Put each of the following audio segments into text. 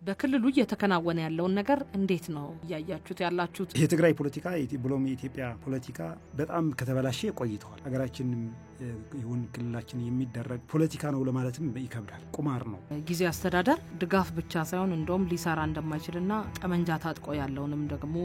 በክልሉ እየተከናወነ ያለውን ነገር እንዴት ነው ያያችሁት ያላችሁት? የትግራይ ፖለቲካ ብሎም የኢትዮጵያ ፖለቲካ በጣም ከተበላሸ ቆይቷል። ሀገራችን ይሁን ክልላችን የሚደረግ ፖለቲካ ነው ለማለትም ይከብዳል። ቁማር ነው። ጊዜ አስተዳደር ድጋፍ ብቻ ሳይሆን እንደውም ሊሰራ እንደማይችልና ጠመንጃ ታጥቆ ያለውንም ደግሞ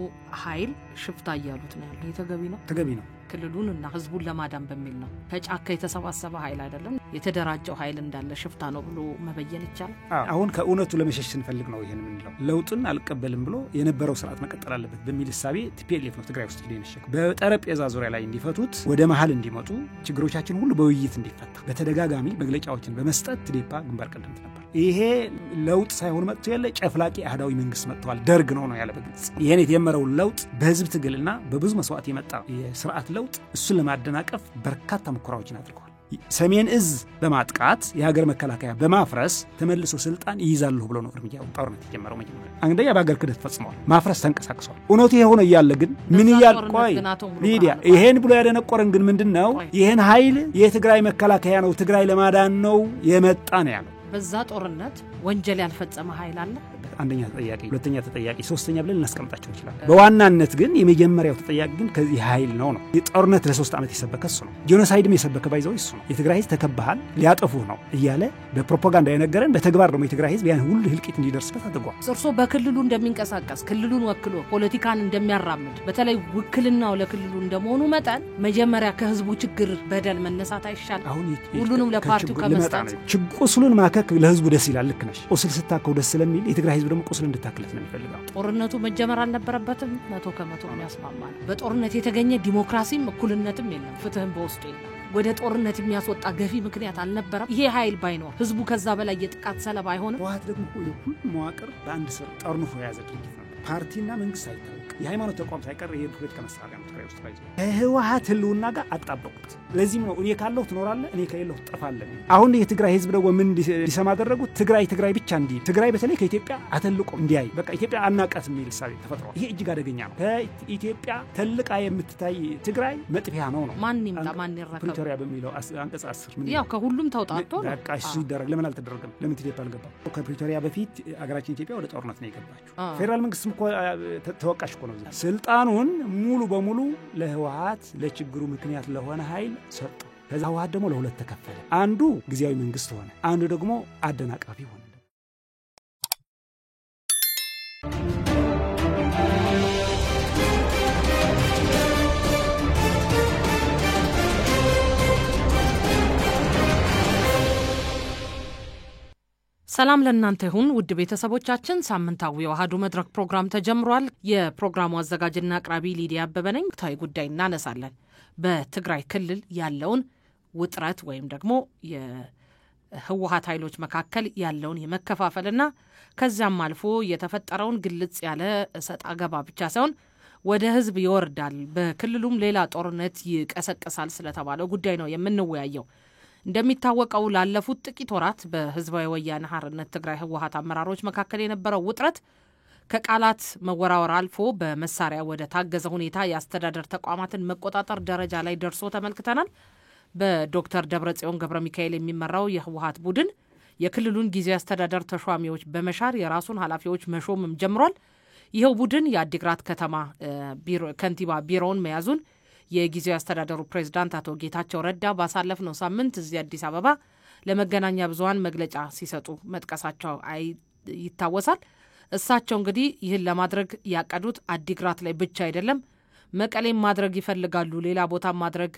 ኃይል ሽፍታ እያሉት ነው ያለው። የተገቢ ነው? ተገቢ ነው። ክልሉንና ህዝቡን ለማዳን በሚል ነው። ከጫካ የተሰባሰበ ኃይል አይደለም። የተደራጀው ኃይል እንዳለ ሽፍታ ነው ብሎ መበየን ይቻላል። አሁን ከእውነቱ ለመሸሽ ስንፈልግ ነው ይሄን ምንለው። ለውጥን አልቀበልም ብሎ የነበረው ስርዓት መቀጠል አለበት በሚል ሐሳብ ቲፒኤልኤፍ ነው ትግራይ ውስጥ ሊነሸክ በጠረጴዛ ዙሪያ ላይ እንዲፈቱት ወደ መሃል እንዲመጡ ችግሮቻችን ሁሉ በውይይት እንዲፈታ በተደጋጋሚ መግለጫዎችን በመስጠት ትዴፓ ግንባር ቀደምት ነበር። ይሄ ለውጥ ሳይሆን መጥቶ ያለ ጨፍላቂ አህዳዊ መንግስት መጥቷል። ደርግ ነው ያለ በግልጽ ይሄን የተመረው ለውጥ በህዝብ ትግልና በብዙ መስዋዕት የመጣ የስርዓት ለውጥ እሱን ለማደናቀፍ በርካታ ሙከራዎችን አድርገዋል። ሰሜን እዝ በማጥቃት የሀገር መከላከያ በማፍረስ ተመልሶ ስልጣን ይይዛሉ ብሎ ነው እርምጃው ጦርነት የጀመረው። መጀመሪያ አንደኛ በሀገር ክደት ፈጽመዋል። ማፍረስ ተንቀሳቅሰዋል። እውነቱ ይሄ ሆነ እያለ ግን ምን ያልቆይ ሚዲያ ይሄን ብሎ ያደነቆረን ግን ምንድነው? ይሄን ኃይል የትግራይ መከላከያ ነው ትግራይ ለማዳን ነው የመጣ ነው ያለው። በዛ ጦርነት ወንጀል ያልፈጸመ ኃይል አለ። አንደኛ ተጠያቂ፣ ሁለተኛ ተጠያቂ፣ ሶስተኛ ብለን እናስቀምጣቸው ይችላል። በዋናነት ግን የመጀመሪያው ተጠያቂ ግን ከዚህ ኃይል ነው። የጦርነት ለ3 ዓመት የሰበከ እሱ ነው። ጄኖሳይድም የሰበከ ባይዘው እሱ ነው። የትግራይ ህዝብ ተከባሃል ሊያጠፉህ ነው እያለ በፕሮፓጋንዳ የነገረን በተግባር ደግሞ የትግራይ ህዝብ ያን ሁሉ ህልቂት እንዲደርስበት አድርጓል። እርሶ በክልሉ እንደሚንቀሳቀስ ክልሉን ወክሎ ፖለቲካን እንደሚያራምድ በተለይ ውክልናው ለክልሉ እንደመሆኑ መጠን መጀመሪያ ከህዝቡ ችግር በደል መነሳት አይሻል? አሁን ሁሉንም ለፓርቲው ከመስጠት ቁስሉን ማከክ ለህዝቡ ደስ ይላል። ልክ ነሽ። ቁስል ስታከው ደስ ስለሚል የትግራይ ህዝብ ደግሞ ቁስል እንድታክለት ነው የሚፈልገው። ጦርነቱ መጀመር አልነበረበትም። 100% የሚያስማማል። በጦርነት የተገኘ ዲሞክራሲም እኩልነትም የለም፣ ፍትህም በውስጡ የለም። ወደ ጦርነት የሚያስወጣ ገፊ ምክንያት አልነበረም። ይሄ ኃይል ባይኖር ህዝቡ ከዛ በላይ የጥቃት ሰለባ አይሆንም። ህወሓት ደግሞ ሁሉ መዋቅር በአንድ ስር ጠርንፎ የያዘ ድርጅት ነው። ፓርቲና መንግስት አይታወቅ፣ የሃይማኖት ተቋም ሳይቀር የፖለቲካ መሳሪያ ነው ትግራይ ውስጥ ባይዘው ህወሓት ህልውና ጋር አጣበቁት። ለዚህም ነው እኔ ካለሁ ትኖራለህ፣ እኔ ከሌለሁ ትጠፋለህ። አሁን የትግራይ ህዝብ ደግሞ ምን ሊሰማ አደረጉት? ትግራይ ብቻ እንዲ ትግራይ በተለይ ከኢትዮጵያ አተልቆ እንዲያይ በቃ ኢትዮጵያ አናቃት የሚል ሳቢ ተፈጥሯል። ይሄ እጅግ አደገኛ ነው። ከኢትዮጵያ ተልቃ የምትታይ ትግራይ መጥፊያ ነው። ማን ይምጣ ማን ይረከብ? ፕሪቶሪያ በሚለው አንቀጽ 10 ምን ያው ከሁሉም ተውጣጦ በቃ እሱ ይደረግ። ለምን አልተደረገም? ለምን ኢትዮጵያ አልገባም? ከፕሪቶሪያ በፊት አገራችን ኢትዮጵያ ወደ ጦርነት ነው የገባችው። ፌደራል መንግስትም እኮ ተወቃሽ እኮ ነው። ስልጣኑን ሙሉ በሙሉ ለህወሓት ለችግሩ ምክንያት ለሆነ ኃይል ሰጠ። ከዛ ህወሓት ደግሞ ለሁለት ተከፈለ። አንዱ ጊዜያዊ መንግስት ሆነ፣ አንዱ ደግሞ አደናቃፊ ሆነ። ሰላም ለእናንተ ይሁን ውድ ቤተሰቦቻችን። ሳምንታዊ የዋሃዱ መድረክ ፕሮግራም ተጀምሯል። የፕሮግራሙ አዘጋጅና አቅራቢ ሊዲያ አበበ ነኝ። ወቅታዊ ጉዳይ እናነሳለን። በትግራይ ክልል ያለውን ውጥረት ወይም ደግሞ የህወሓት ኃይሎች መካከል ያለውን የመከፋፈልና ከዛም አልፎ የተፈጠረውን ግልጽ ያለ እሰጥ አገባ ብቻ ሳይሆን ወደ ህዝብ ይወርዳል፣ በክልሉም ሌላ ጦርነት ይቀሰቀሳል ስለተባለው ጉዳይ ነው የምንወያየው። እንደሚታወቀው ላለፉት ጥቂት ወራት በህዝባዊ ወያነ ሓርነት ትግራይ ህወሓት አመራሮች መካከል የነበረው ውጥረት ከቃላት መወራወር አልፎ በመሳሪያ ወደ ታገዘ ሁኔታ የአስተዳደር ተቋማትን መቆጣጠር ደረጃ ላይ ደርሶ ተመልክተናል። በዶክተር ደብረጽዮን ገብረ ሚካኤል የሚመራው የህወሓት ቡድን የክልሉን ጊዜያዊ አስተዳደር ተሿሚዎች በመሻር የራሱን ኃላፊዎች መሾምም ጀምሯል። ይሄው ቡድን የአዲግራት ከተማ ከንቲባ ቢሮውን መያዙን የጊዜያዊ አስተዳደሩ ፕሬዝዳንት አቶ ጌታቸው ረዳ ባሳለፍነው ሳምንት እዚህ አዲስ አበባ ለመገናኛ ብዙሃን መግለጫ ሲሰጡ መጥቀሳቸው ይታወሳል። እሳቸው እንግዲህ ይህን ለማድረግ ያቀዱት አዲግራት ላይ ብቻ አይደለም፣ መቀሌም ማድረግ ይፈልጋሉ፣ ሌላ ቦታ ማድረግ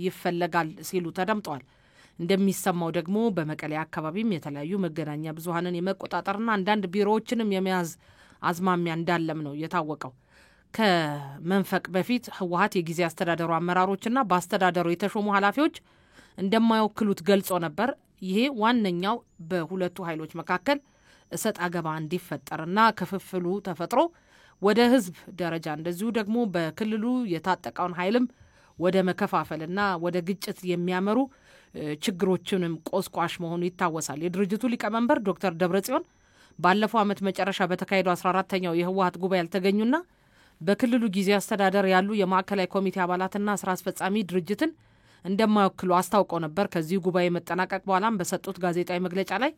ይፈልጋል ሲሉ ተደምጠዋል። እንደሚሰማው ደግሞ በመቀሌ አካባቢም የተለያዩ መገናኛ ብዙሃንን የመቆጣጠርና አንዳንድ ቢሮዎችንም የመያዝ አዝማሚያ እንዳለም ነው የታወቀው። ከመንፈቅ በፊት ህወሓት የጊዜ አስተዳደሩ አመራሮችና በአስተዳደሩ የተሾሙ ኃላፊዎች እንደማይወክሉት ገልጾ ነበር። ይሄ ዋነኛው በሁለቱ ኃይሎች መካከል እሰጥ አገባ እንዲፈጠርና ክፍፍሉ ተፈጥሮ ወደ ህዝብ ደረጃ እንደዚሁ ደግሞ በክልሉ የታጠቀውን ኃይልም ወደ መከፋፈልና ወደ ግጭት የሚያመሩ ችግሮችንም ቆስቋሽ መሆኑ ይታወሳል። የድርጅቱ ሊቀመንበር ዶክተር ደብረጽዮን ባለፈው ዓመት መጨረሻ በተካሄደው 14ኛው የህወሓት ጉባኤ ያልተገኙና በክልሉ ጊዜ አስተዳደር ያሉ የማዕከላዊ ኮሚቴ አባላትና ስራ አስፈጻሚ ድርጅትን እንደማይወክሉ አስታውቀው ነበር። ከዚህ ጉባኤ መጠናቀቅ በኋላም በሰጡት ጋዜጣዊ መግለጫ ላይ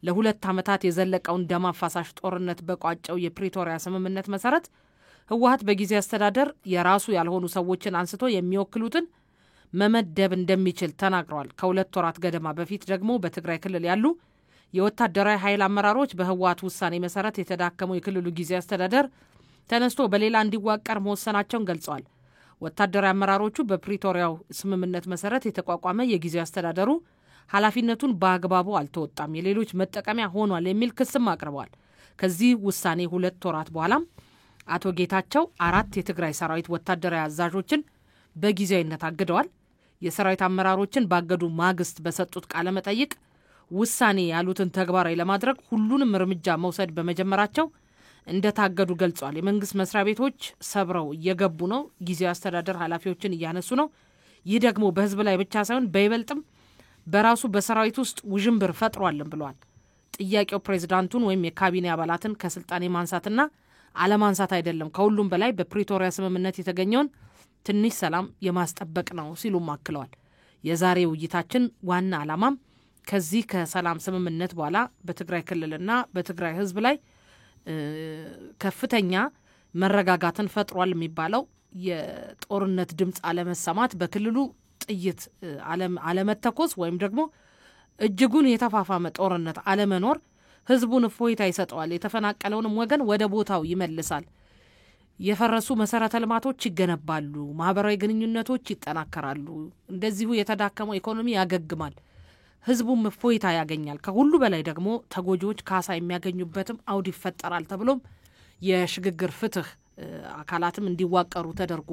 ለሁለት ዓመታት የዘለቀውን ደም አፋሳሽ ጦርነት በቋጨው የፕሪቶሪያ ስምምነት መሰረት ህወሓት በጊዜ አስተዳደር የራሱ ያልሆኑ ሰዎችን አንስቶ የሚወክሉትን መመደብ እንደሚችል ተናግረዋል። ከሁለት ወራት ገደማ በፊት ደግሞ በትግራይ ክልል ያሉ የወታደራዊ ኃይል አመራሮች በህወሓት ውሳኔ መሰረት የተዳከመው የክልሉ ጊዜ አስተዳደር ተነስቶ በሌላ እንዲዋቀር መወሰናቸውን ገልጸዋል። ወታደራዊ አመራሮቹ በፕሪቶሪያው ስምምነት መሰረት የተቋቋመ የጊዜ አስተዳደሩ ኃላፊነቱን በአግባቡ አልተወጣም፣ የሌሎች መጠቀሚያ ሆኗል የሚል ክስም አቅርበዋል። ከዚህ ውሳኔ 2 ወራት በኋላም አቶ ጌታቸው 4 የትግራይ ሰራዊት ወታደራዊ አዛዦችን በጊዜያዊነት አግደዋል። የሰራዊት አመራሮችን ባገዱ ማግስት በሰጡት ቃለ መጠይቅ ውሳኔ ያሉትን ተግባራዊ ለማድረግ ሁሉንም እርምጃ መውሰድ በመጀመራቸው እንደታገዱ ገልጸዋል። የመንግስት መስሪያ ቤቶች ሰብረው እየገቡ ነው፣ ጊዜያዊ አስተዳደር ኃላፊዎችን እያነሱ ነው። ይህ ደግሞ በህዝብ ላይ ብቻ ሳይሆን በይበልጥም በራሱ በሰራዊት ውስጥ ውዥንብር ፈጥሯልን ብለዋል። ጥያቄው ፕሬዝዳንቱን ወይም የካቢኔ አባላትን ከስልጣን ማንሳትና አለማንሳት አይደለም፣ ከሁሉም በላይ በፕሪቶሪያ ስምምነት የተገኘውን ትንሽ ሰላም የማስጠበቅ ነው ሲሉም አክለዋል። የዛሬ ውይይታችን ዋና ዓላማም ከዚህ ከሰላም ስምምነት በኋላ በትግራይ ክልልና በትግራይ ህዝብ ላይ ከፍተኛ መረጋጋትን ፈጥሯል የሚባለው የጦርነት ድምጽ አለመሰማት፣ በክልሉ ጥይት አለመተኮስ ወይም ደግሞ እጅጉን የተፋፋመ ጦርነት አለመኖር ህዝቡን እፎይታ ይሰጠዋል፣ የተፈናቀለውንም ወገን ወደ ቦታው ይመልሳል፣ የፈረሱ መሰረተ ልማቶች ይገነባሉ፣ ማህበራዊ ግንኙነቶች ይጠናከራሉ፣ እንደዚሁ የተዳከመው ኢኮኖሚ ያገግማል፣ ህዝቡም እፎይታ ያገኛል፣ ከሁሉ በላይ ደግሞ ተጎጂዎች ካሳ የሚያገኙበትም አውድ ይፈጠራል ተብሎም የሽግግር ፍትህ አካላትም እንዲዋቀሩ ተደርጎ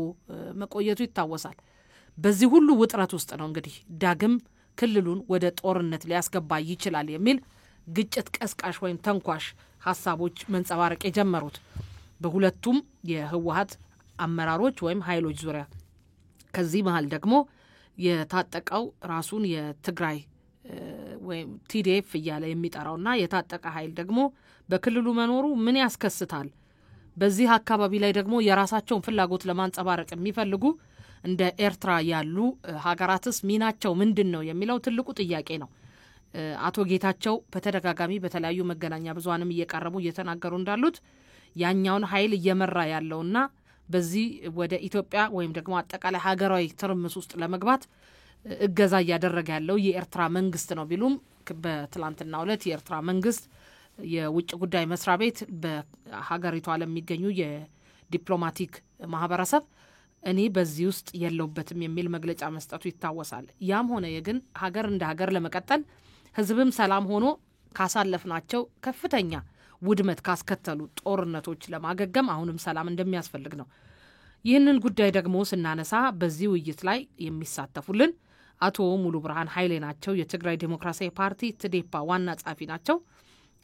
መቆየቱ ይታወሳል። በዚህ ሁሉ ውጥረት ውስጥ ነው እንግዲህ ዳግም ክልሉን ወደ ጦርነት ሊያስገባ ይችላል የሚል ግጭት ቀስቃሽ ወይም ተንኳሽ ሀሳቦች መንጸባረቅ የጀመሩት በሁለቱም የህወሓት አመራሮች ወይም ኃይሎች ዙሪያ። ከዚህ መሃል ደግሞ የታጠቀው ራሱን የትግራይ ወይም ቲዲኤፍ እያለ የሚጠራውና የታጠቀ ኃይል ደግሞ በክልሉ መኖሩ ምን ያስከስታል? በዚህ አካባቢ ላይ ደግሞ የራሳቸውን ፍላጎት ለማንጸባረቅ የሚፈልጉ እንደ ኤርትራ ያሉ ሀገራትስ ሚናቸው ምንድን ነው የሚለው ትልቁ ጥያቄ ነው። አቶ ጌታቸው በተደጋጋሚ በተለያዩ መገናኛ ብዙሃንም እየቀረቡ እየተናገሩ እንዳሉት ያኛውን ኃይል እየመራ ያለውና በዚህ ወደ ኢትዮጵያ ወይም ደግሞ አጠቃላይ ሀገራዊ ትርምስ ውስጥ ለመግባት እገዛ እያደረገ ያለው የኤርትራ መንግስት ነው ቢሉም በትላንትናው ዕለት የኤርትራ መንግስት የውጭ ጉዳይ መስሪያ ቤት በሀገሪቷ ለሚገኙ የዲፕሎማቲክ ማህበረሰብ እኔ በዚህ ውስጥ የለውበትም የሚል መግለጫ መስጠቱ ይታወሳል። ያም ሆነ ግን ሀገር እንደ ሀገር ለመቀጠል ህዝብም ሰላም ሆኖ ካሳለፍናቸው ከፍተኛ ውድመት ካስከተሉ ጦርነቶች ለማገገም አሁንም ሰላም እንደሚያስፈልግ ነው። ይህንን ጉዳይ ደግሞ ስናነሳ በዚህ ውይይት ላይ የሚሳተፉልን አቶ ሙሉ ብርሃን ኃይሌ ናቸው። የትግራይ ዴሞክራሲያዊ ፓርቲ ትዴፓ ዋና ጸሐፊ ናቸው።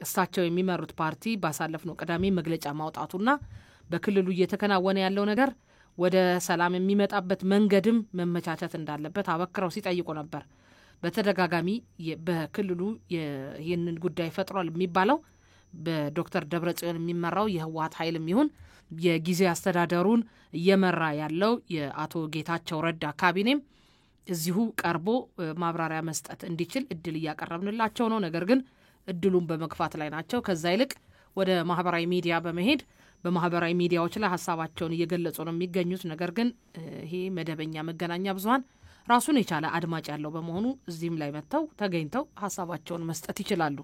እሳቸው የሚመሩት ፓርቲ ባሳለፍነው ቅዳሜ መግለጫ ማውጣቱና በክልሉ እየተከናወነ ያለው ነገር ወደ ሰላም የሚመጣበት መንገድም መመቻቸት እንዳለበት አበክረው ሲጠይቁ ነበር። በተደጋጋሚ በክልሉ ይህንን ጉዳይ ፈጥሯል የሚባለው በዶክተር ደብረጽዮን የሚመራው የህወሓት ኃይልም ይሁን የጊዜ አስተዳደሩን እየመራ ያለው የአቶ ጌታቸው ረዳ ካቢኔም እዚሁ ቀርቦ ማብራሪያ መስጠት እንዲችል እድል እያቀረብንላቸው ነው። ነገር ግን እድሉን በመግፋት ላይ ናቸው። ከዛ ይልቅ ወደ ማህበራዊ ሚዲያ በመሄድ በማህበራዊ ሚዲያዎች ላይ ሀሳባቸውን እየገለጹ ነው የሚገኙት። ነገር ግን ይሄ መደበኛ መገናኛ ብዙሃን ራሱን የቻለ አድማጭ ያለው በመሆኑ እዚህም ላይ መጥተው ተገኝተው ሀሳባቸውን መስጠት ይችላሉ።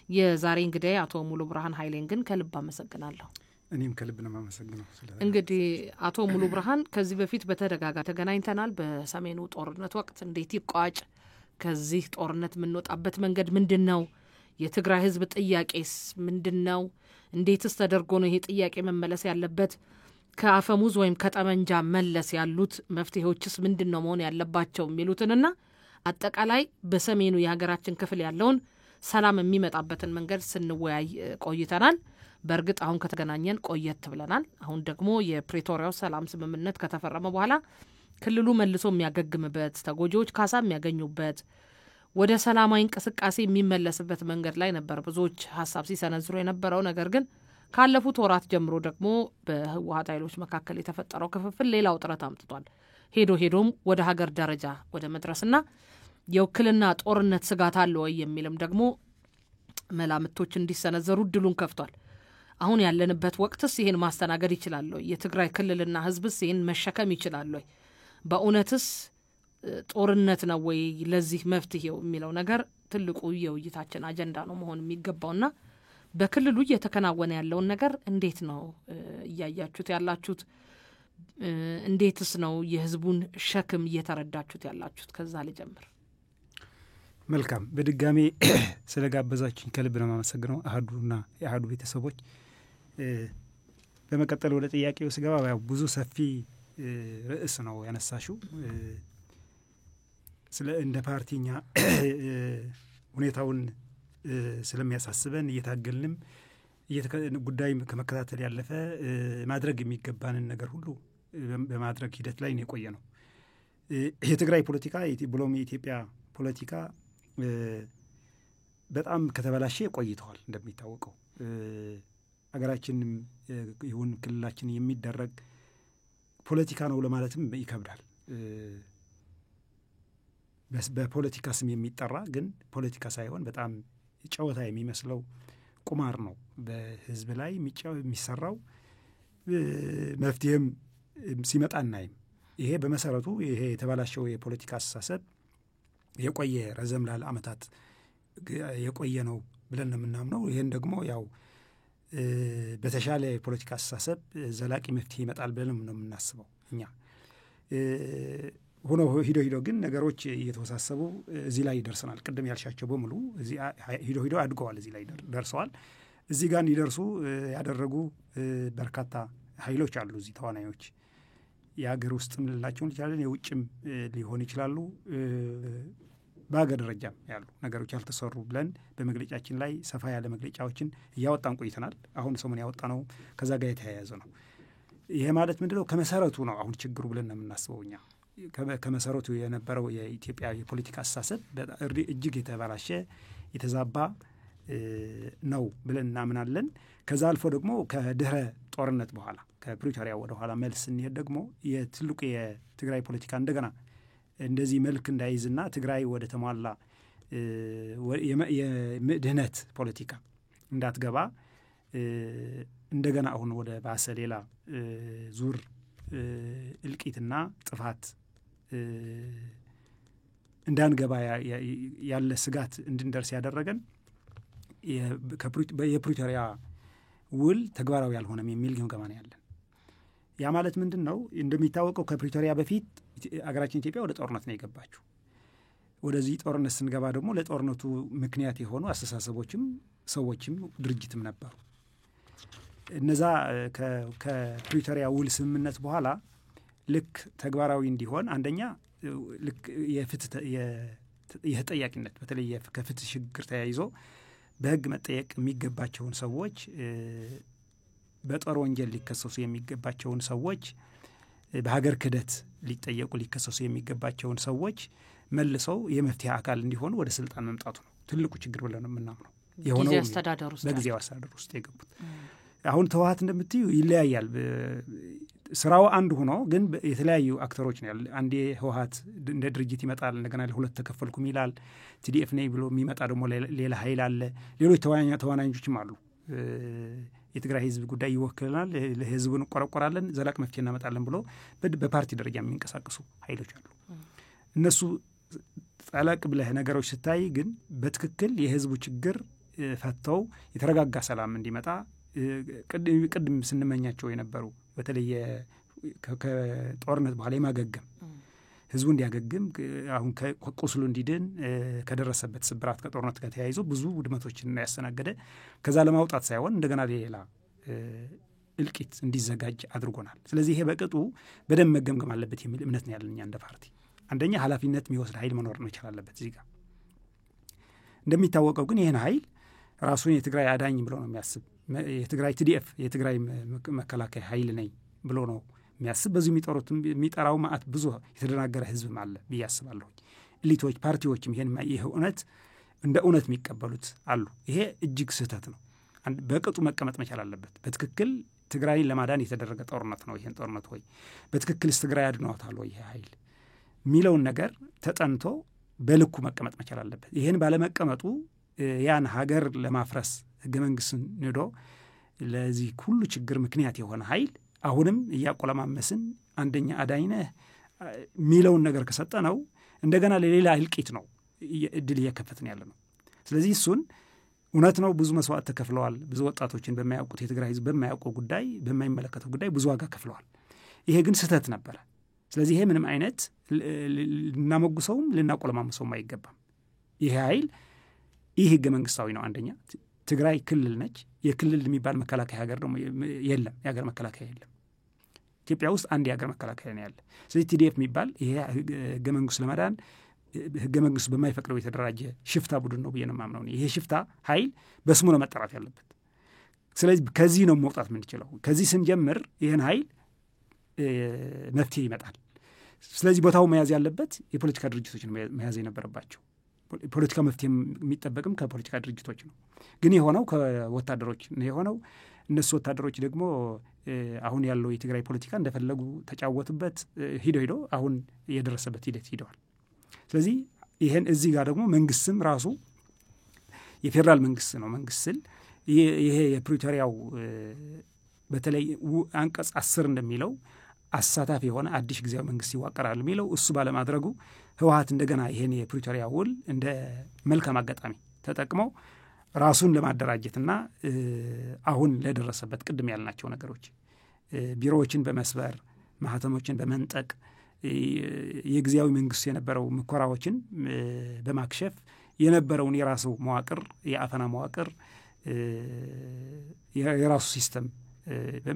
የዛሬ እንግዲህ አቶ ሙሉ ብርሃን ኃይሌን ግን ከልብ አመሰግናለሁ። እኔም ከልብ ነው የማመሰግነው። እንግዲህ አቶ ሙሉ ብርሃን ከዚህ በፊት በተደጋጋሚ ተገናኝተናል። በሰሜኑ ጦርነት ወቅት እንዴት ይቋጭ፣ ከዚህ ጦርነት የምንወጣበት መንገድ ምንድን ነው፣ የትግራይ ህዝብ ጥያቄስ ምንድን ነው፣ እንዴትስ ተደርጎ ነው ይሄ ጥያቄ መመለስ ያለበት፣ ከአፈሙዝ ወይም ከጠመንጃ መለስ ያሉት መፍትሄዎችስ ምንድን ነው መሆን ያለባቸው የሚሉትንና አጠቃላይ በሰሜኑ የሀገራችን ክፍል ያለውን ሰላም የሚመጣበትን መንገድ ስንወያይ ቆይተናል። በእርግጥ አሁን ከተገናኘን ቆየት ብለናል። አሁን ደግሞ የፕሪቶሪያው ሰላም ስምምነት ከተፈረመ በኋላ ክልሉ መልሶ የሚያገግምበት፣ ተጎጂዎች ካሳ የሚያገኙበት፣ ወደ ሰላማዊ እንቅስቃሴ የሚመለስበት መንገድ ላይ ነበር ብዙዎች ሀሳብ ሲሰነዝሩ የነበረው። ነገር ግን ካለፉት ወራት ጀምሮ ደግሞ በህወሓት ኃይሎች መካከል የተፈጠረው ክፍፍል ሌላ ውጥረት አምጥቷል። ሄዶም ወደ ሀገር ደረጃ ወደ መድረስና የውክልና ጦርነት ስጋት አለ ወይ የሚልም ደግሞ መላምቶች እንዲሰነዘሩ እድሉን ከፍቷል። አሁን ያለንበት ወቅትስ ይሄን ማስተናገድ ይችላል ወይ? የትግራይ ክልልና ህዝብስ ይሄን መሸከም ይችላል ወይ? በእውነትስ ጦርነት ነው ወይ ለዚህ መፍትሄው የሚለው ነገር ትልቁ የውይይታችን አጀንዳ ነው መሆን የሚገባውና በክልሉ እየተከናወነ ያለውን ነገር እንዴት ነው እያያችሁት ያላችሁት? እንዴትስ ነው የህዝቡን ሸክም እየተረዳችሁት ያላችሁት? ከዛ ልጀምር። መልካም። በድጋሚ ስለጋበዛችሁኝ ከልብ ነው የማመሰግነው አህዱና የአህዱ ቤተሰቦች። በመቀጠል ወደ ጥያቄው ስገባ ያው ብዙ ሰፊ ርዕስ ነው ያነሳሽው። ስለ እንደ ፓርቲኛ ሁኔታውን ስለሚያሳስበን እየታገልንም ጉዳይ ከመከታተል ያለፈ ማድረግ የሚገባንን ነገር ሁሉ በማድረግ ሂደት ላይ ነው የቆየ ነው። የትግራይ ፖለቲካ ብሎም የኢትዮጵያ ፖለቲካ በጣም ከተበላሸ ቆይተዋል። እንደሚታወቀው አገራችንም ይሁን ክልላችን የሚደረግ ፖለቲካ ነው ለማለትም ይከብዳል። በፖለቲካ ስም የሚጠራ ግን ፖለቲካ ሳይሆን በጣም ጨዋታ የሚመስለው ቁማር ነው በህዝብ ላይ የሚሰራው። መፍትሄም ሲመጣ እናይም። ይሄ በመሰረቱ ይሄ የተበላሸው የፖለቲካ አስተሳሰብ የቆየ ረዘም ላለ ዓመታት የቆየ ነው ብለን ነው የምናምነው። ይሄን ደግሞ ያው በተሻለ የፖለቲካ አስተሳሰብ ዘላቂ መፍትሄ ይመጣል ብለን ነው የምናስበው እኛ። ሆኖ ሂዶ ግን ነገሮች እየተወሳሰቡ እዚህ ላይ ይደርሰናል። ቅድም ያልሻቸው በሙሉ እዚህ ሂዶ አድገዋል፣ እዚህ ላይ ደርሰዋል። እዚህ ጋር እንዲደርሱ ያደረጉ በርካታ ኃይሎች አሉ። እዚህ ተዋናዮች የሀገር ውስጥም ልላቸውን ይችላለን፣ የውጭም ሊሆን ይችላሉ። በሀገር ደረጃም ያሉ ነገሮች ያልተሰሩ ብለን በመግለጫችን ላይ ሰፋ ያለ መግለጫዎችን እያወጣን ቆይተናል። አሁን ሰሞኑን ያወጣ ነው ከዛ ጋር የተያያዘ ነው። ይሄ ማለት ምንድነው? ከመሰረቱ ነው አሁን ችግሩ ብለን ነው የምናስበው እኛ። ከመሰረቱ የነበረው የኢትዮጵያ የፖለቲካ አስተሳሰብ እጅግ የተበላሸ የተዛባ ነው ብለን እናምናለን። ከዛ አልፎ ደግሞ ከድህረ ጦርነት በኋላ ከፕሪቶሪያ ወደ ኋላ መልስ ስንሄድ ደግሞ የትልቁ የትግራይ ፖለቲካ እንደገና እንደዚህ መልክ እንዳይዝና ትግራይ ወደ ተሟላ የድህነት ፖለቲካ እንዳትገባ እንደገና አሁን ወደ ባሰ ሌላ ዙር እልቂትና ጥፋት እንዳንገባ ያለ ስጋት እንድንደርስ ያደረገን የፕሪቶሪያ ውል ተግባራዊ ያልሆነም የሚል ግምገማ ነው ያለን። ያ ማለት ምንድን ነው? እንደሚታወቀው ከፕሪቶሪያ በፊት አገራችን ኢትዮጵያ ወደ ጦርነት ነው የገባችው። ወደዚህ ጦርነት ስንገባ ደግሞ ለጦርነቱ ምክንያት የሆኑ አስተሳሰቦችም ሰዎችም ድርጅትም ነበሩ። እነዛ ከፕሪቶሪያ ውል ስምምነት በኋላ ልክ ተግባራዊ እንዲሆን አንደኛ ልክ የተጠያቂነት በተለይ ከፍትህ ሽግግር ተያይዞ በህግ መጠየቅ የሚገባቸውን ሰዎች በጦር ወንጀል ሊከሰሱ የሚገባቸውን ሰዎች በሀገር ክህደት ሊከሰሱ የሚገባቸውን ሰዎች መልሰው የመፍትሄ አካል እንዲሆኑ ወደ ስልጣን መምጣቱ ነው ትልቁ ችግር ብለን ነው የምናምነው። የሆነው በጊዜው አስተዳደር ውስጥ የገቡት አሁን ተዋሃት እንደምትዩ ይለያያል። ስራው አንድ ሆኖ ግን የተለያዩ አክተሮች ነው ያለ። አንዴ ህወሓት እንደ ድርጅት ይመጣል፣ እንደገና ለሁለት ተከፈልኩም ይላል። ቲዲኤፍ ነኝ ብሎ የሚመጣ ደግሞ ሌላ ኃይል አለ። ሌሎች ተዋናኞችም አሉ። የትግራይ ህዝብ ጉዳይ ይወክልናል፣ ለህዝቡን እንቆረቆራለን፣ ዘላቅ መፍትሄ እናመጣለን ብሎ በፓርቲ ደረጃ የሚንቀሳቀሱ ኃይሎች አሉ። እነሱ ጠለቅ ብለህ ነገሮች ስታይ ግን በትክክል የህዝቡ ችግር ፈተው የተረጋጋ ሰላም እንዲመጣ ቅድም ስንመኛቸው የነበሩ በተለይ ከጦርነት በኋላ የማገገም ህዝቡ እንዲያገግም አሁን ከቁስሉ እንዲድን ከደረሰበት ስብራት ከጦርነት ጋር ተያይዞ ብዙ ውድመቶችን ያስተናገደ ከዛ ለማውጣት ሳይሆን እንደገና ሌላ እልቂት እንዲዘጋጅ አድርጎናል። ስለዚህ ይሄ በቅጡ በደንብ መገምገም አለበት የሚል እምነት ነው ያለን እኛ እንደ ፓርቲ። አንደኛ ኃላፊነት የሚወስድ ኃይል መኖር ነው ይችላል አለበት እዚህ ጋር። እንደሚታወቀው ግን ይህን ኃይል ራሱን የትግራይ አዳኝ ብሎ ነው የሚያስብ። የትግራይ ቲዲኤፍ የትግራይ መከላከያ ኃይል ነኝ ብሎ ነው የሚያስብ። በዚህ የሚጠራው ማአት ብዙ የተደናገረ ህዝብም አለ ብዬ አስባለሁ። ኤሊቶች ፓርቲዎችም ይሄ እውነት እንደ እውነት የሚቀበሉት አሉ። ይሄ እጅግ ስህተት ነው። በቅጡ መቀመጥ መቻል አለበት። በትክክል ትግራይን ለማዳን የተደረገ ጦርነት ነው። ይሄን ጦርነት ወይ በትክክልስ ትግራይ አድኗታል ወይ ይሄ ኃይል የሚለውን ነገር ተጠንቶ በልኩ መቀመጥ መቻል አለበት። ይሄን ባለመቀመጡ ያን ሀገር ለማፍረስ ህገ መንግስትን ንዶ ለዚህ ሁሉ ችግር ምክንያት የሆነ ኃይል አሁንም እያቆለማመስን አንደኛ አዳኝነ ሚለውን ነገር ከሰጠነው እንደገና ለሌላ እልቂት ነው እድል እየከፈትን ያለ ነው። ስለዚህ እሱን እውነት ነው ብዙ መስዋዕት ተከፍለዋል። ብዙ ወጣቶችን በማያውቁት የትግራይ ህዝብ በማያውቀው ጉዳይ በማይመለከተው ጉዳይ ብዙ ዋጋ ከፍለዋል። ይሄ ግን ስህተት ነበር። ስለዚህ ይሄ ምንም አይነት ልናመጉሰውም ልናቆለማምሰውም አይገባም። ይሄ ኃይል ይህ ህገ መንግስታዊ ነው። አንደኛ ትግራይ ክልል ነች። የክልል የሚባል መከላከያ ሀገር ደግሞ የለም። የሀገር መከላከያ የለም። ኢትዮጵያ ውስጥ አንድ የሀገር መከላከያ ነው ያለ። ስለዚህ ቲዲኤፍ የሚባል ይሄ ህገ መንግስት ለመዳን ህገ መንግስቱ በማይፈቅደው የተደራጀ ሽፍታ ቡድን ነው ብዬ ነው የማምነው። ይሄ ሽፍታ ኃይል በስሙ ነው መጠራት ያለበት። ስለዚህ ከዚህ ነው መውጣት የምንችለው። ከዚህ ስንጀምር ይህን ኃይል መፍትሄ ይመጣል። ስለዚህ ቦታው መያዝ ያለበት የፖለቲካ ድርጅቶች ነው መያዝ የነበረባቸው። ፖለቲካ መፍትሄ የሚጠበቅም ከፖለቲካ ድርጅቶች ነው። ግን የሆነው ከወታደሮች ነው የሆነው። እነሱ ወታደሮች ደግሞ አሁን ያለው የትግራይ ፖለቲካ እንደፈለጉ ተጫወቱበት። ሂዶ አሁን የደረሰበት ሂደት ሂደዋል። ስለዚህ ይሄን እዚህ ጋር ደግሞ መንግስትም ራሱ የፌዴራል መንግስት ነው። መንግስት ስል ይሄ የፕሪቶሪያው በተለይ አንቀጽ 10 እንደሚለው አሳታፊ የሆነ አዲስ ጊዜያዊ መንግስት ይዋቀራል የሚለው እሱ ባለማድረጉ ህወሓት እንደገና ይሄን የፕሪቶሪያ ውል እንደ መልካም አጋጣሚ ተጠቅመው ራሱን ለማደራጀትና አሁን ለደረሰበት ቅድም ያልናቸው ነገሮች ቢሮዎችን በመስበር ማህተሞችን በመንጠቅ የጊዜያዊ መንግስት የነበረው ምኮራዎችን በማክሸፍ የነበረውን የራሱ መዋቅር የአፈና መዋቅር የራሱ ሲስተም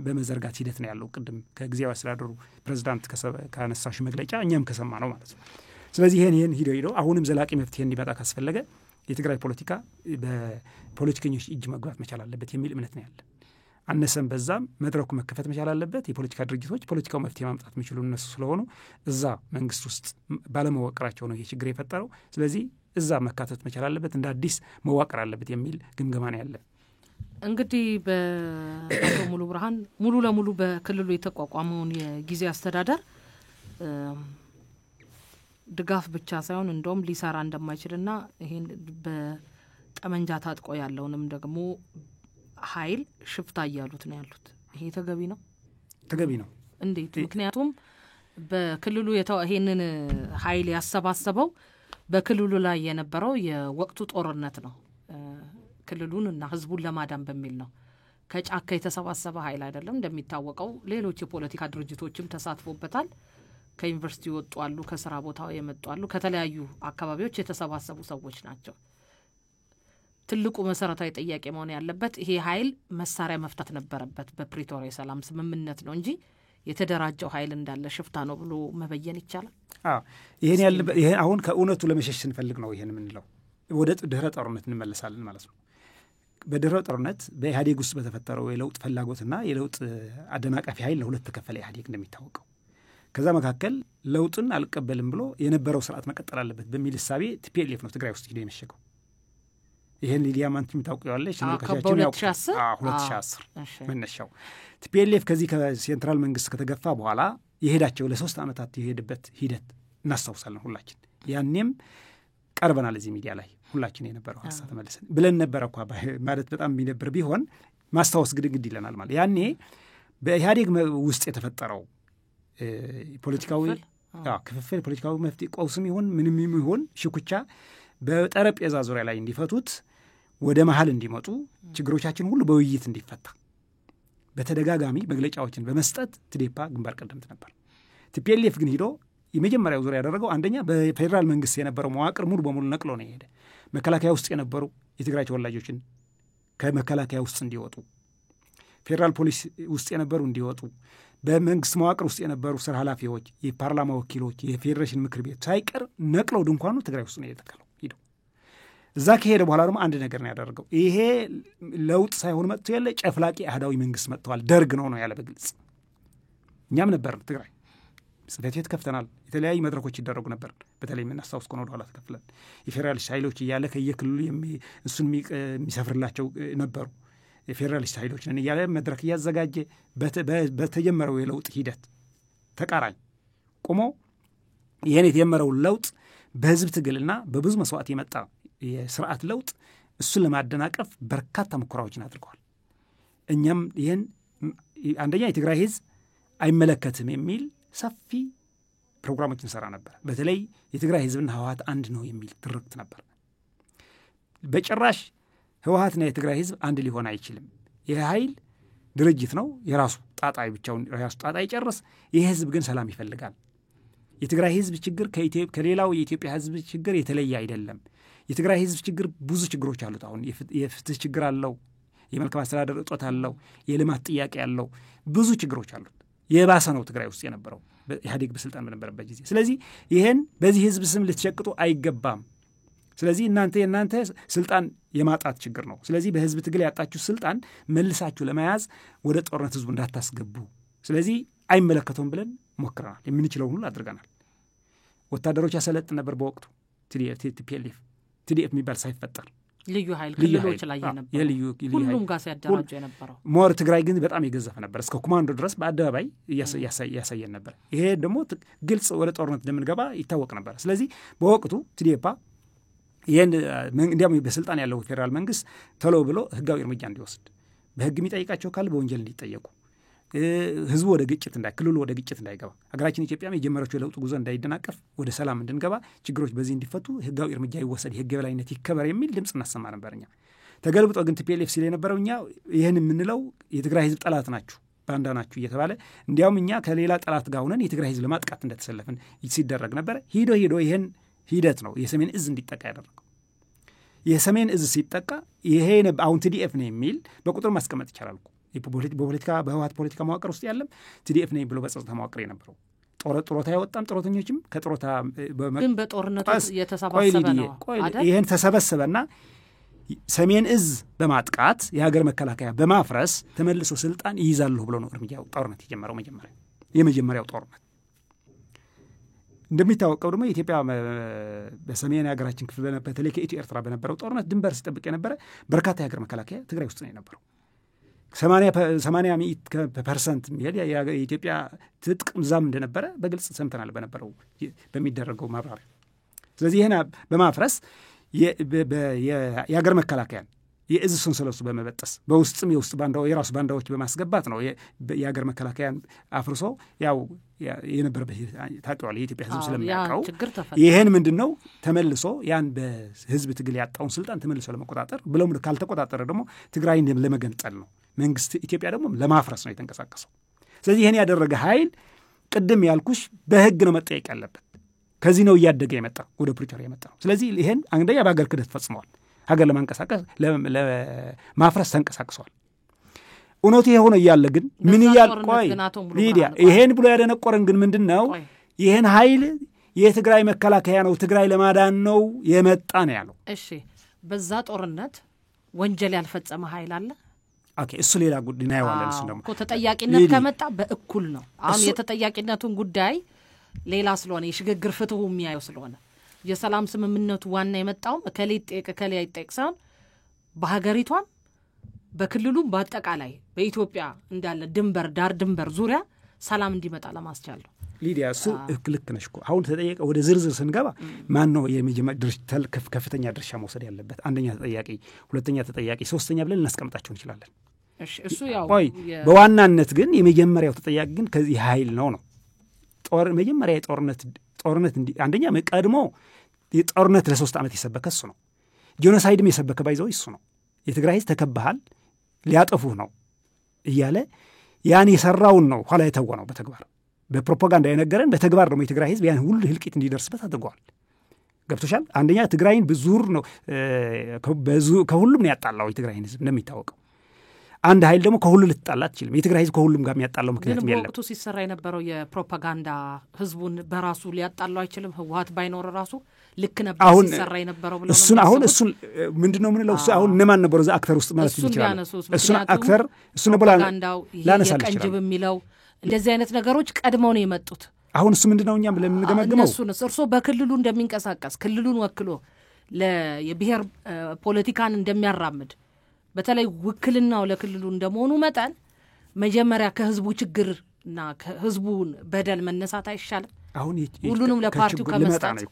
በመዘርጋት ሂደት ነው ያለው። ቅድም ከጊዜያዊ አስተዳደሩ ፕሬዝዳንት ካነሳሽ መግለጫ እኛም ከሰማ ነው ማለት ነው። ስለዚህ ይሄን ሂዶ አሁንም ዘላቂ መፍትሄ እንዲመጣ ካስፈለገ የትግራይ ፖለቲካ በፖለቲከኞች እጅ መግባት መቻል አለበት የሚል እምነት ነው ያለ። አነሰም በዛም መድረኩ መከፈት መቻል አለበት። የፖለቲካ ድርጅቶች ፖለቲካው መፍትሄ ማምጣት የሚችሉ እነሱ ስለሆኑ እዛ መንግስት ውስጥ ባለመዋቅራቸው ነው ይሄ ችግር የፈጠረው። ስለዚህ እዛ መካተት መቻል አለበት፣ እንደ አዲስ መዋቅር አለበት የሚል ግምገማ ነው ያለ። እንግዲህ በአቶ ሙሉ ብርሃን ሙሉ ለሙሉ በክልሉ የተቋቋመውን የጊዜ አስተዳደር ድጋፍ ብቻ ሳይሆን እንደውም ሊሰራ እንደማይችልና ይሄን በጠመንጃ ታጥቆ ያለውንም ደግሞ ኃይል ሽፍታ እያሉት ነው ያሉት። ይሄ ተገቢ ነው? ተገቢ ነው። እንዴት? ምክንያቱም በክልሉ ይሄንን ኃይል ያሰባሰበው በክልሉ ላይ የነበረው የወቅቱ ጦርነት ነው። ክልሉን እና ህዝቡን ለማዳን በሚል ነው። ከጫካ የተሰባሰበ ኃይል አይደለም። እንደሚታወቀው ሌሎች የፖለቲካ ድርጅቶችም ተሳትፎበታል። ከዩኒቨርሲቲ ወጡ አሉ፣ ከስራ ቦታው የመጡ አሉ፣ ከተለያዩ አካባቢዎች የተሰባሰቡ ሰዎች ናቸው። ትልቁ መሰረታዊ ጥያቄ መሆን ያለበት ይሄ ኃይል መሳሪያ መፍታት ነበረበት በፕሪቶሪያ የሰላም ስምምነት ነው እንጂ የተደራጀው ኃይል እንዳለ ሽፍታ ነው ብሎ መበየን ይቻላል? ይሄ አሁን ከእውነቱ ለመሸሽ ስንፈልግ ነው ይሄን የምንለው። ወደ ድህረ ጦርነት እንመለሳለን ማለት ነው። በድህረ ጦርነት በኢህአዴግ ውስጥ በተፈጠረው የለውጥ ፍላጎትና የለውጥ አደናቃፊ ኃይል ለሁለት ተከፈለ ኢህአዴግ እንደሚታወቀው። ከዛ መካከል ለውጥን አልቀበልም ብሎ የነበረው ስርዓት መቀጠል አለበት በሚል እሳቤ ቲፒኤልኤፍ ነው ትግራይ ውስጥ ሄዶ የመሸገው። ይሄን ሊዲያ ማንቲም ታውቂዋለሽ? በ2010 2010 መነሻው ቲፒኤልኤፍ ከዚህ ከሴንትራል መንግስት ከተገፋ በኋላ የሄዳቸው ለ3 ዓመታት የሄድበት ሂደት እናስታውሳለን ሁላችን። ያኔም ቀርበናል እዚህ ሚዲያ ላይ ሁላችን የነበረው ሀሳብ ተመልሰን ብለን ነበረ እኮ ማለት በጣም የሚነብር ቢሆን ማስታወስ ግድ ይለናል ማለት። ያኔ በኢህአዴግ ውስጥ የተፈጠረው ፖለቲካዊ ክፍፍል ፖለቲካዊ መፍትሄ ቀውስም ይሁን ምንም ይሁን ሽኩቻ በጠረጴዛ ዙሪያ ላይ እንዲፈቱት ወደ መሀል እንዲመጡ ችግሮቻችን ሁሉ በውይይት እንዲፈታ በተደጋጋሚ መግለጫዎችን በመስጠት ትዴፓ ግንባር ቀደምት ነበር። ቲፒኤልኤፍ ግን ሄዶ የመጀመሪያው ዙሪያ ያደረገው አንደኛ በፌዴራል መንግስት የነበረው መዋቅር ሙሉ በሙሉ ነቅሎ ነው የሄደ። መከላከያ ውስጥ የነበሩ የትግራይ ተወላጆችን ከመከላከያ ውስጥ እንዲወጡ፣ ፌዴራል ፖሊስ ውስጥ የነበሩ እንዲወጡ፣ በመንግስት መዋቅር ውስጥ የነበሩ ስራ ኃላፊዎች፣ የፓርላማ ወኪሎች፣ የፌዴሬሽን ምክር ቤት ሳይቀር ነቅለው ድንኳኑ ትግራይ ውስጥ ነው የተከለው ሄዶ። እዛ ከሄደ በኋላ ደግሞ አንድ ነገር ነው ያደረገው። ይሄ ለውጥ ሳይሆን መጥቶ ያለ ጨፍላቂ አህዳዊ መንግስት መጥተዋል፣ ደርግ ነው ያለ በግልጽ። እኛም ነበር ትግራይ ጽሕፈት ቤት ከፍተናል። የተለያዩ መድረኮች ይደረጉ ነበር። በተለይ የምናስታውስ ከሆነ ወደኋላ ተከፍለን የፌዴራሊስት ኃይሎች እያለ ከየክልሉ እሱን የሚሰፍርላቸው ነበሩ። የፌዴራሊስት ኃይሎች ነን እያለ መድረክ እያዘጋጀ በተጀመረው የለውጥ ሂደት ተቃራኝ ቆሞ ይህን የተጀመረው ለውጥ በህዝብ ትግልና በብዙ መስዋዕት የመጣ የስርዓት ለውጥ እሱን ለማደናቀፍ በርካታ ሙከራዎችን አድርገዋል። እኛም ይሄን አንደኛ የትግራይ ህዝብ አይመለከትም የሚል ሰፊ ፕሮግራሞችን ሰራ ነበር። በተለይ የትግራይ ህዝብና ህወሓት አንድ ነው የሚል ትርክት ነበር። በጭራሽ ህወሓትና የትግራይ ህዝብ አንድ ሊሆን አይችልም። ይህ ኃይል ድርጅት ነው፣ የራሱ ጣጣ ብቻውን የራሱ ጣጣ ይጨርስ። ይህ ህዝብ ግን ሰላም ይፈልጋል። የትግራይ ህዝብ ችግር ከሌላው የኢትዮጵያ ህዝብ ችግር የተለየ አይደለም። የትግራይ ህዝብ ችግር ብዙ ችግሮች አሉት። አሁን የፍትህ ችግር አለው፣ የመልካም አስተዳደር እጦት አለው፣ የልማት ጥያቄ አለው፣ ብዙ ችግሮች አሉት። የባሰ ነው ትግራይ ውስጥ የነበረው ኢህአዴግ በስልጣን በነበረበት ጊዜ። ስለዚህ ይሄን በዚህ ህዝብ ስም ልትሸቅጡ አይገባም። ስለዚህ የእናንተ ስልጣን የማጣት ችግር ነው። ስለዚህ በህዝብ ትግል ያጣችሁ ስልጣን መልሳችሁ ለመያዝ ወደ ጦርነት ህዝቡ እንዳታስገቡ። ስለዚህ አይመለከተውም ብለን ሞክረናል። የምንችለው ሁሉ አድርገናል። ወታደሮች ያሰለጥን ነበር በወቅቱ ቲዲኤፍ የሚባል ሳይፈጠር ልዩ ኃይል ክልሎች ላይ ነበር፣ ሁሉም ጋር ሲያደራጁ የነበረው። ሞር ትግራይ ግን በጣም የገዘፈ ነበር። እስከ ኮማንዶ ድረስ በአደባባይ ያሳየን ነበር። ይሄ ደግሞ ግልጽ ወደ ጦርነት እንደምንገባ ይታወቅ ነበር። ስለዚህ በወቅቱ ቲዲኤፓ ይህን እንዲያውም በስልጣን ያለው ፌዴራል መንግስት ቶሎ ብሎ ህጋዊ እርምጃ እንዲወስድ፣ በህግ የሚጠይቃቸው ካለ በወንጀል እንዲጠየቁ፣ ህዝቡ ወደ ግጭት ክልሉ ወደ ግጭት እንዳይገባ፣ ሀገራችን ኢትዮጵያም የጀመረችው የለውጥ ጉዞ እንዳይደናቀፍ፣ ወደ ሰላም እንድንገባ፣ ችግሮች በዚህ እንዲፈቱ ህጋዊ እርምጃ ይወሰድ፣ የህግ የበላይነት ይከበር የሚል ድምፅ እናሰማ ነበር። እኛ ተገልብጦ ግን ቲፒኤልኤፍ ሲል የነበረው እኛ ይህን የምንለው የትግራይ ህዝብ ጠላት ናችሁ፣ ባንዳ ናችሁ እየተባለ እንዲያውም እኛ ከሌላ ጠላት ጋር ሆነን የትግራይ ህዝብ ለማጥቃት እንደተሰለፍን ሲደረግ ነበረ። ሂዶ ይህን ሂደት ነው የሰሜን እዝ እንዲጠቃ ያደረገው። የሰሜን እዝ ሲጠቃ ይሄ አሁን ቲዲኤፍ ነው የሚል በቁጥር ማስቀመጥ ይቻላል። በፖለቲካ በህወሓት ፖለቲካ መዋቅር ውስጥ ያለም ቲዲኤፍ ነው ብሎ በጸጥታ መዋቅር የነበረው ጡረታ ያወጣም ጡረተኞችም ከጡረታ ግን በጦርነቱ የተሰባሰበ ነው አይደል? ይሄን ተሰበሰበና ሰሜን እዝ በማጥቃት የሀገር መከላከያ በማፍረስ ተመልሶ ስልጣን ይይዛሉ ብሎ ነው እርምጃው ጦርነት የጀመረው። የመጀመሪያው ጦርነት እንደሚታወቀው ደግሞ ኢትዮጵያ በሰሜን የሀገራችን ክፍል በተለይ ከኢትዮ ኤርትራ በነበረው ጦርነት ድንበር ሲጠብቅ የነበረ በርካታ የሀገር መከላከያ ትግራይ ውስጥ ነው የነበረው። 80% የኢትዮጵያ ትጥቅ ምዛም እንደነበረ በግልጽ ሰምተናል በሚደረገው ማብራሪያ። ስለዚህ ይህን በማፍረስ የሀገር መከላከያን የእዝ ሰንሰለቱ በመበጠስ በውስጥም የራሱ ባንዳዎች በማስገባት ነው የሀገር መከላከያን አፍርሶ ያው የነበረበት ታውቀዋል። የኢትዮጵያ ህዝብ ስለሚያውቀው ይህን ምንድን ነው ተመልሶ ያን በህዝብ ትግል ያጣውን ስልጣን ተመልሶ ለመቆጣጠር ብሎም ካልተቆጣጠረ ደግሞ ትግራይን ለመገንጠል ነው። መንግስት ኢትዮጵያ ደግሞ ለማፍረስ ነው የተንቀሳቀሰው። ስለዚህ ይህን ያደረገ ኃይል ቅድም ያልኩሽ በህግ ነው መጠየቅ ያለበት። ከዚህ ነው እያደገ የመጣ ወደ ፕሪቶሪያ የመጣ ነው። ስለዚህ ይህን አንደኛ በሀገር ክህደት ፈጽመዋል። ሀገር ለማንቀሳቀስ ለማፍረስ ተንቀሳቅሰዋል። እውነቱ ይሄ ሆኖ እያለ ግን ምን ቆይ ሊዲያ ይሄን ብሎ ያደነቆረን ግን ምንድን ነው? ይሄን ኃይል የትግራይ መከላከያ ነው ትግራይ ለማዳን ነው የመጣ ነው ያለው። እሺ በዛ ጦርነት ወንጀል ያልፈጸመ ኃይል አለ? ኦኬ እሱ ሌላ ጉዳይ ነው ያዋለን። እሱ ደግሞ ተጠያቂነት ከመጣ በእኩል ነው። አሁን የተጠያቂነቱን ጉዳይ ሌላ ስለሆነ የሽግግር ፍትሁ የሚያየው ስለሆነ የሰላም ስምምነቱ ዋና የመጣው ከሌ አይጠቅሳም በሀገሪቷም በክልሉም በአጠቃላይ በኢትዮጵያ እንዳለ ዳር ድንበር ዙሪያ ሰላም እንዲመጣ ለማስቻል ነው። ሊዲያ እሱ ልክ ነሽ እኮ። አሁን ተጠየቀ ወደ ዝርዝር ስንገባ ማን ነው የመጀመሪያ ከፍተኛ ድርሻ መውሰድ ያለበት? አንደኛ ተጠያቂ፣ ሁለተኛ ተጠያቂ፣ ሶስተኛ ብለን እናስቀምጣቸው እንችላለን። እሱ ያው በዋናነት ግን የመጀመሪያው ተጠያቂ ግን ከዚህ ኃይል ነው። መጀመሪያ ጦርነት አንደኛ ቀድሞ የጦርነት ለ3 ዓመት የሰበከ እሱ ነው። ጄኖሳይድም የሰበከ ባይዘው እሱ ነው። የትግራይ ህዝብ ተከባሃል ሊያጠፉህ ነው እያለ ያን የሰራውን ነው ኋላ የተወነው በተግባር በፕሮፓጋንዳ የነገረን በተግባር ደግሞ የትግራይ ህዝብ ያን ሁሉ ህልቂት እንዲደርስበት አድርገዋል። ገብቶሻል? አንደኛ ትግራይን ብዙር ነው ከሁሉም ነው ያጣላው የትግራይን ህዝብ እንደሚታወቀው። አንድ ኃይል ደግሞ ከሁሉ ልትጣላ አትችልም። የትግራይ ህዝብ ከሁሉም ጋር የሚያጣላው ምክንያት የለም። በወቅቱ ሲሰራ የነበረው የፕሮፓጋንዳ ህዝቡን በራሱ ሊያጣላው አይችልም። ህወሓት ባይኖር ራሱ ልክ ነበር ሲሰራ የነበረው ብለው እሱን ምንድነው ምንለው? እሱ አሁን እነማን ነበሩ እዛ አክተር ውስጥ ማለት ይችላል? እሱን አክተር እሱ ነው ፕሮፓጋንዳው የቀንጅብ የሚለው እንደዚህ አይነት ነገሮች ቀድመው ነው የመጡት። አሁን እሱ ምንድነው እኛም ለምንገመግመው እርሶ በክልሉ እንደሚንቀሳቀስ ክልሉን ወክሎ የብሔር ፖለቲካን እንደሚያራምድ በተለይ ውክልናው ለክልሉ እንደመሆኑ መጠን መጀመሪያ ከህዝቡ ችግርና ከህዝቡን በደል መነሳት አይሻልም? አሁን ሁሉንም ለፓርቲው ከመስጠት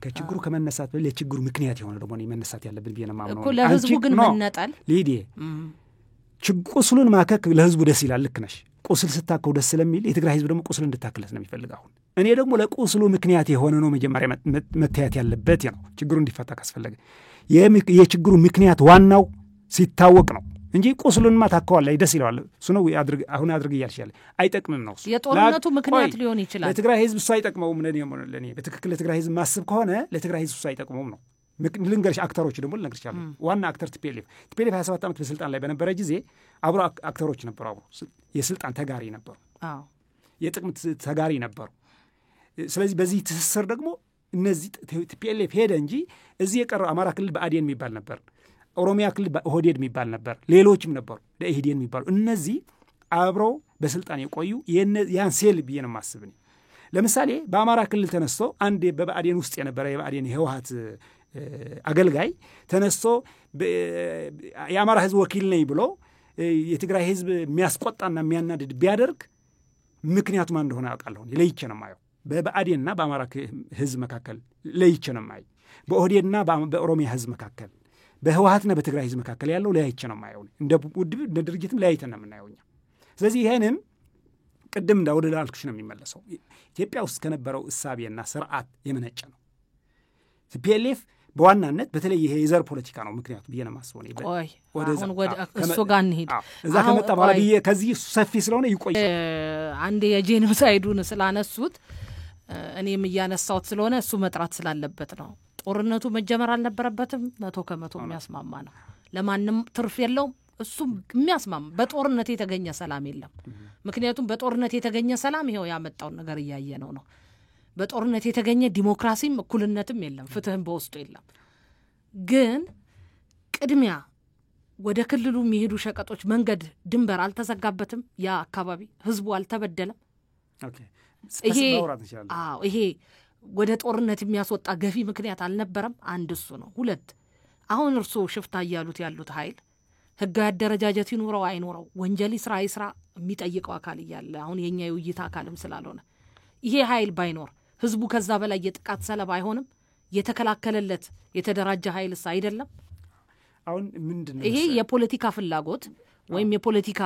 ከችግሩ ከመነሳት በላይ ለችግሩ ምክንያት የሆነ ደግሞ መነሳት ያለብን ቢየና ማምነው እኮ ለህዝቡ ግን መነጣል ሊዲ ቁስሉን ማከክ ለህዝቡ ደስ ይላል ልክ ነሽ ቁስል ስታከው ደስ ስለሚል የትግራይ ህዝብ ደግሞ ቁስል እንድታክለት ነው የሚፈልግ አሁን እኔ ደግሞ ለቁስሉ ምክንያት የሆነ ነው መጀመሪያ መታየት ያለበት ነው ችግሩ እንዲፈታ ካስፈለገ የችግሩ ምክንያት ዋናው ሲታወቅ ነው እንጂ ቁስሉንማ ታከዋል ደስ ይላል እሱ ነው አሁን አድርግ ይያልሻል አይጠቅምም ነው የጦርነቱ ምክንያት ሊሆን ይችላል ለትግራይ ህዝብ እሱ አይጠቅመውም ለኔ በትክክል ለትግራይ ህዝብ ማስብ ከሆነ ለትግራይ ህዝብ እሱ አይጠቅመውም ነው ልንገርሽ አክተሮች ደግሞ ልነግርሻለሁ ዋና አክተር ቲፒኤልኤፍ 27 ዓመት በስልጣን ላይ በነበረ ጊዜ አብሮ አክተሮች ነበሩ አብሮ የስልጣን ተጋሪ ነበሩ የጥቅም ተጋሪ ነበሩ ስለዚህ በዚህ ትስስር ደግሞ እነዚህ ቲፒኤልኤፍ ሄደ እንጂ እዚህ የቀረው አማራ ክልል በአዴን የሚባል ነበር ኦሮሚያ ክልል በኦህዴድ የሚባል ነበር ሌሎችም ነበሩ ለኢህዴን የሚባሉ እነዚህ አብረው በስልጣን የቆዩ ያን ሴል ብዬ ነው የማስብኝ ለምሳሌ በአማራ ክልል ተነስቶ አንድ በአዴን ውስጥ የነበረ የአዴን የህወሓት አገልጋይ ተነስቶ የአማራ ህዝብ ወኪል ነኝ ብሎ የትግራይ ህዝብ የሚያስቆጣና የሚያናድድ ቢያደርግ ምክንያቱ ማን እንደሆነ ያውቃለሁ ለይቼ ነው የማየው በአዴንና በአማራ ህዝብ መካከል ለይቼ ነው የማየው በኦህዴድና በኦሮሚያ ህዝብ መካከል በህወሓትና በትግራይ ህዝብ መካከል ያለው ለይቼ ነው የማየው እንደ ድርጅትም ለይተን ነው የምናየው ስለዚህ ይሄንም ቅድም እንዳልኩሽ ነው የሚመለሰው ኢትዮጵያ ውስጥ ከነበረው እሳቤና ስርዓት የመነጨ ነው ቲፒኤልኤፍ በዋናነት በተለይ ይሄ የዘር ፖለቲካ ነው ምክንያቱ በየነ ማስወኔ አሁን ወደ እሱ ጋር እንሂድ እዛ ከመጣ በኋላ ከዚህ ሰፊ ስለሆነ ይቆይ አንድ የጄኖሳይዱን ስላነሱት እኔም እያነሳሁት ስለሆነ እሱ መጥራት ስላለበት ነው ጦርነቱ መጀመር አልነበረበትም 100% የሚያስማማ ነው ለማንም ትርፍ የለውም እሱም የሚያስማማ በጦርነት የተገኘ ሰላም የለም ምክንያቱም በጦርነት የተገኘ ሰላም ይሄው ያመጣው ነገር እያየነው ነው በጦርነት የተገኘ ዲሞክራሲም እኩልነትም የለም ፍትህም በውስጡ የለም ግን ቅድሚያ ወደ ክልሉ የሚሄዱ ሸቀጦች መንገድ ድንበር አልተዘጋበትም ያ አካባቢ ህዝቡ አልተበደለም ይሄ ወደ ጦርነት የሚያስወጣ ገፊ ምክንያት አልነበረም አንድ እሱ ነው ሁለት አሁን እርሱ ሽፍታ ያሉት ኃይል ህጋዊ አደረጃጀት ይኖረው አይኖረው ወንጀል ይስራ የሚጠይቀው አካል ይያለ አሁን የኛ የውይይት አካልም ስላልሆነ ይሄ ኃይል ባይኖር ህዝቡ ከዛ በላይ የጥቃት ሰለባ አይሆንም የተከላከለለት የተደራጀ ኃይልስ አይደለም አሁን ምንድነው ይሄ የፖለቲካ ፍላጎት ወይም የፖለቲካ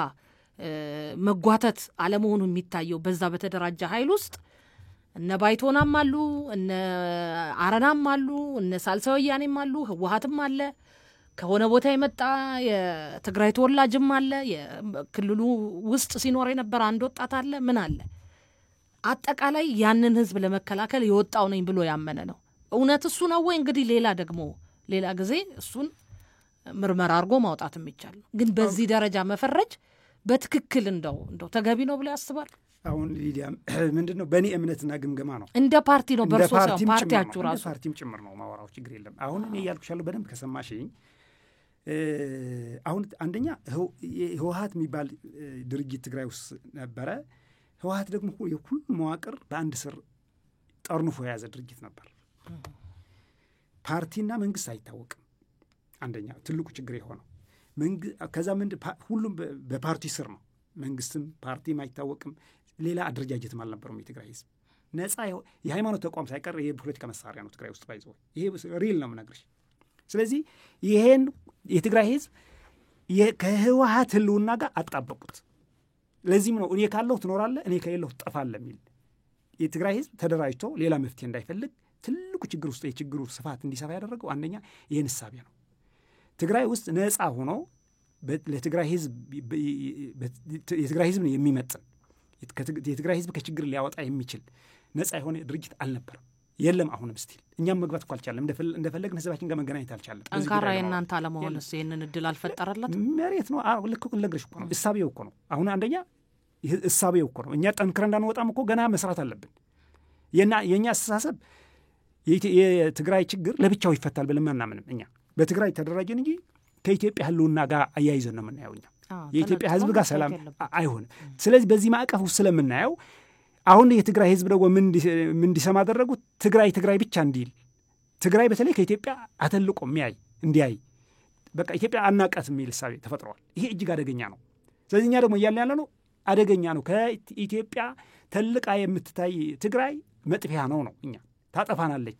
መጓተት አለመሆኑ የሚታየው በዛ በተደራጀ ኃይል ውስጥ እነ ባይቶናም አሉ እነ አረናም አሉ እነ ሳልሳይ ወያኔም አሉ ህወሓትም አለ ከሆነ ቦታ የመጣ የትግራይ ተወላጅም አለ የክልሉ ውስጥ ሲኖር የነበረ አንድ ወጣት አለ ምን አለ አጠቃላይ ያንን ህዝብ ለመከላከል የወጣው ነኝ ብሎ ያመነ ነው እውነት እሱ ነው ወይ እንግዲህ ሌላ ጊዜ እሱን ምርመራ አድርጎ ማውጣትም ይቻላል ግን በዚህ ደረጃ መፈረጅ በትክክል እንደው ተገቢ ነው ብሎ ያስባል አሁን ሊዲያ ምንድነው በእኔ እምነትና ግምገማ ነው እንደ ፓርቲ ነው በርሶ ፓርቲያችሁ ራሱ ፓርቲም ጭምር ነው ማወራው ችግር የለም አሁን እኔ ያልኩሻለሁ በደንብ ከሰማሽኝ አሁን አንደኛ ህወሓት የሚባል ድርጅት ትግራይ ውስጥ ነበረ ህወሓት ደግሞ የሁሉ መዋቅር በአንድ ስር ጠርንፎ የያዘ ድርጅት ነበር ፓርቲና መንግስት አይታወቅም አንደኛ ትልቁ ችግር የሆነው ከዛ ሁሉም በፓርቲ ስር ነው መንግስትም ፓርቲም አይታወቅም ሌላ አደረጃጀትም አልነበረም የትግራይ ህዝብ ነፃ የሃይማኖት ተቋም ሳይቀር የፖለቲካ መሳሪያ ነው ትግራይ ውስጥ ባይዘው ይሄ ሪል ነው የምነግርሽ ስለዚህ ይሄን የትግራይ ህዝብ ከህወሓት ህልውና ጋር አጣበቁት ለዚህም ነው እኔ ካለው ትኖራለህ እኔ ከሌለው ትጠፋለህ የሚል የትግራይ ህዝብ ተደራጅቶ ሌላ መፍትሄ እንዳይፈልግ ትልቁ ችግር ውስጥ የችግሩ ስፋት እንዲሰፋ ያደረገው አንደኛ ይሄን ሐሳብ ነው ትግራይ ውስጥ ነፃ ሆኖ ለትግራይ ህዝብ የትግራይ ህዝብ የሚመጥን የትግራይ ህዝብ ከችግር ሊያወጣ የሚችል ነፃ የሆነ ድርጅት አልነበረም የለም አሁንም ስቲል እኛም መግባት አልቻለም እንደፈለግን ህዝባችን ጋር መገናኘት አልቻለም ጠንካራ የእናንተ አለመሆንስ ይሄንን እድል አልፈጠረለት መሬት ነው ልክ ልነግርሽ እኮ ነው እሳቤው እኮ ነው አሁን አንደኛ እሳቤው እኮ ነው እኛ ጠንክረን እንዳንወጣም እኮ ገና መስራት አለብን የኛ አስተሳሰብ የትግራይ ችግር ለብቻው ይፈታል ብለን አናምንም እኛ በትግራይ ተደራጀን እንጂ ከኢትዮጵያ ህልውና ጋር አያይዘን ነው የምናየው እኛ የኢትዮጵያ ህዝብ ጋር ሰላም አይሆንም ስለዚህ በዚህ ማዕቀፍ ውስጥ ስለምናየው አሁን የትግራይ ህዝብ ደግሞ ምን እንዲሰማ አደረጉት ትግራይ ብቻ እንዲል ትግራይ በተለይ ከኢትዮጵያ አተልቆ እንዲያይ በቃ ኢትዮጵያ አናቃት የሚል ሐሳብ ተፈጥሯል ይሄ እጅግ አደገኛ ነው ስለዚህ እኛ ደግሞ ያለ ነው አደገኛ ነው ከኢትዮጵያ ተልቃ የምትታይ ትግራይ መጥፊያ ነው እኛ ታጠፋናለች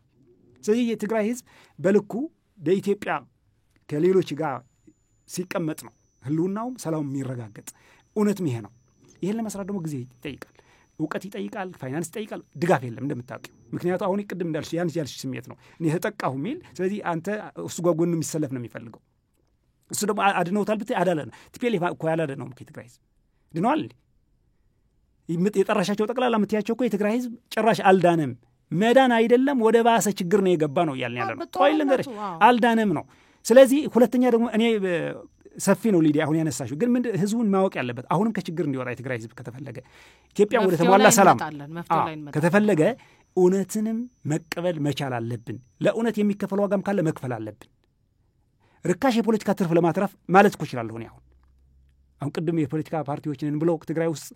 ስለዚህ የትግራይ ህዝብ በልኩ በኢትዮጵያ ከሌሎች ጋር ሲቀመጥ ነው ህልውናውም ሰላም የሚረጋገጥ። እውነትም ይሄ ነው። ይሄን ለመስራት ደግሞ ጊዜ ይጠይቃል፣ እውቀት ይጠይቃል፣ ፋይናንስ ይጠይቃል። ድጋፍ የለም እንደምታውቂው። ምክንያቱም አሁን ቅድም እንዳልሽ ያልሽ ስሜት ነው እኔ ተጠቃሁ የሚል። ስለዚህ አንተ እሱ ጋር ጎን የሚሰለፍ ነው የሚፈልገው። እሱ ደግሞ አድነውታል ብትይ አዳለ ነው። ቲፒኤልኤፍ እኮ ያላደነው የትግራይ ህዝብ ድነዋል። የጠራሻቸው ጠቅላላ የምትያቸው እኮ የትግራይ ህዝብ ጭራሽ አልዳነም። መዳን አይደለም ወደ ባሰ ችግር ነው የገባ ነው እያልን ያለ ነው። ቆይ ልንገርሽ፣ አልዳነም ነው። ስለዚህ ሁለተኛ ደግሞ እኔ ሰፊ ነው ሊዲያ አሁን ያነሳሽው፣ ግን ምን ህዝቡን ማወቅ ያለበት አሁንም ከችግር እንዲወጣ የትግራይ ህዝብ ከተፈለገ ኢትዮጵያ ወደ ተሟላ ሰላም ከተፈለገ እውነትንም መቀበል መቻል አለብን። ለእውነት የሚከፈል ዋጋም ካለ መክፈል አለብን። ርካሽ የፖለቲካ ትርፍ ለማትረፍ ማለት እኮ እችላለሁ እኔ አሁን ቅድም የፖለቲካ ፓርቲዎችን ብለው ትግራይ ውስጥ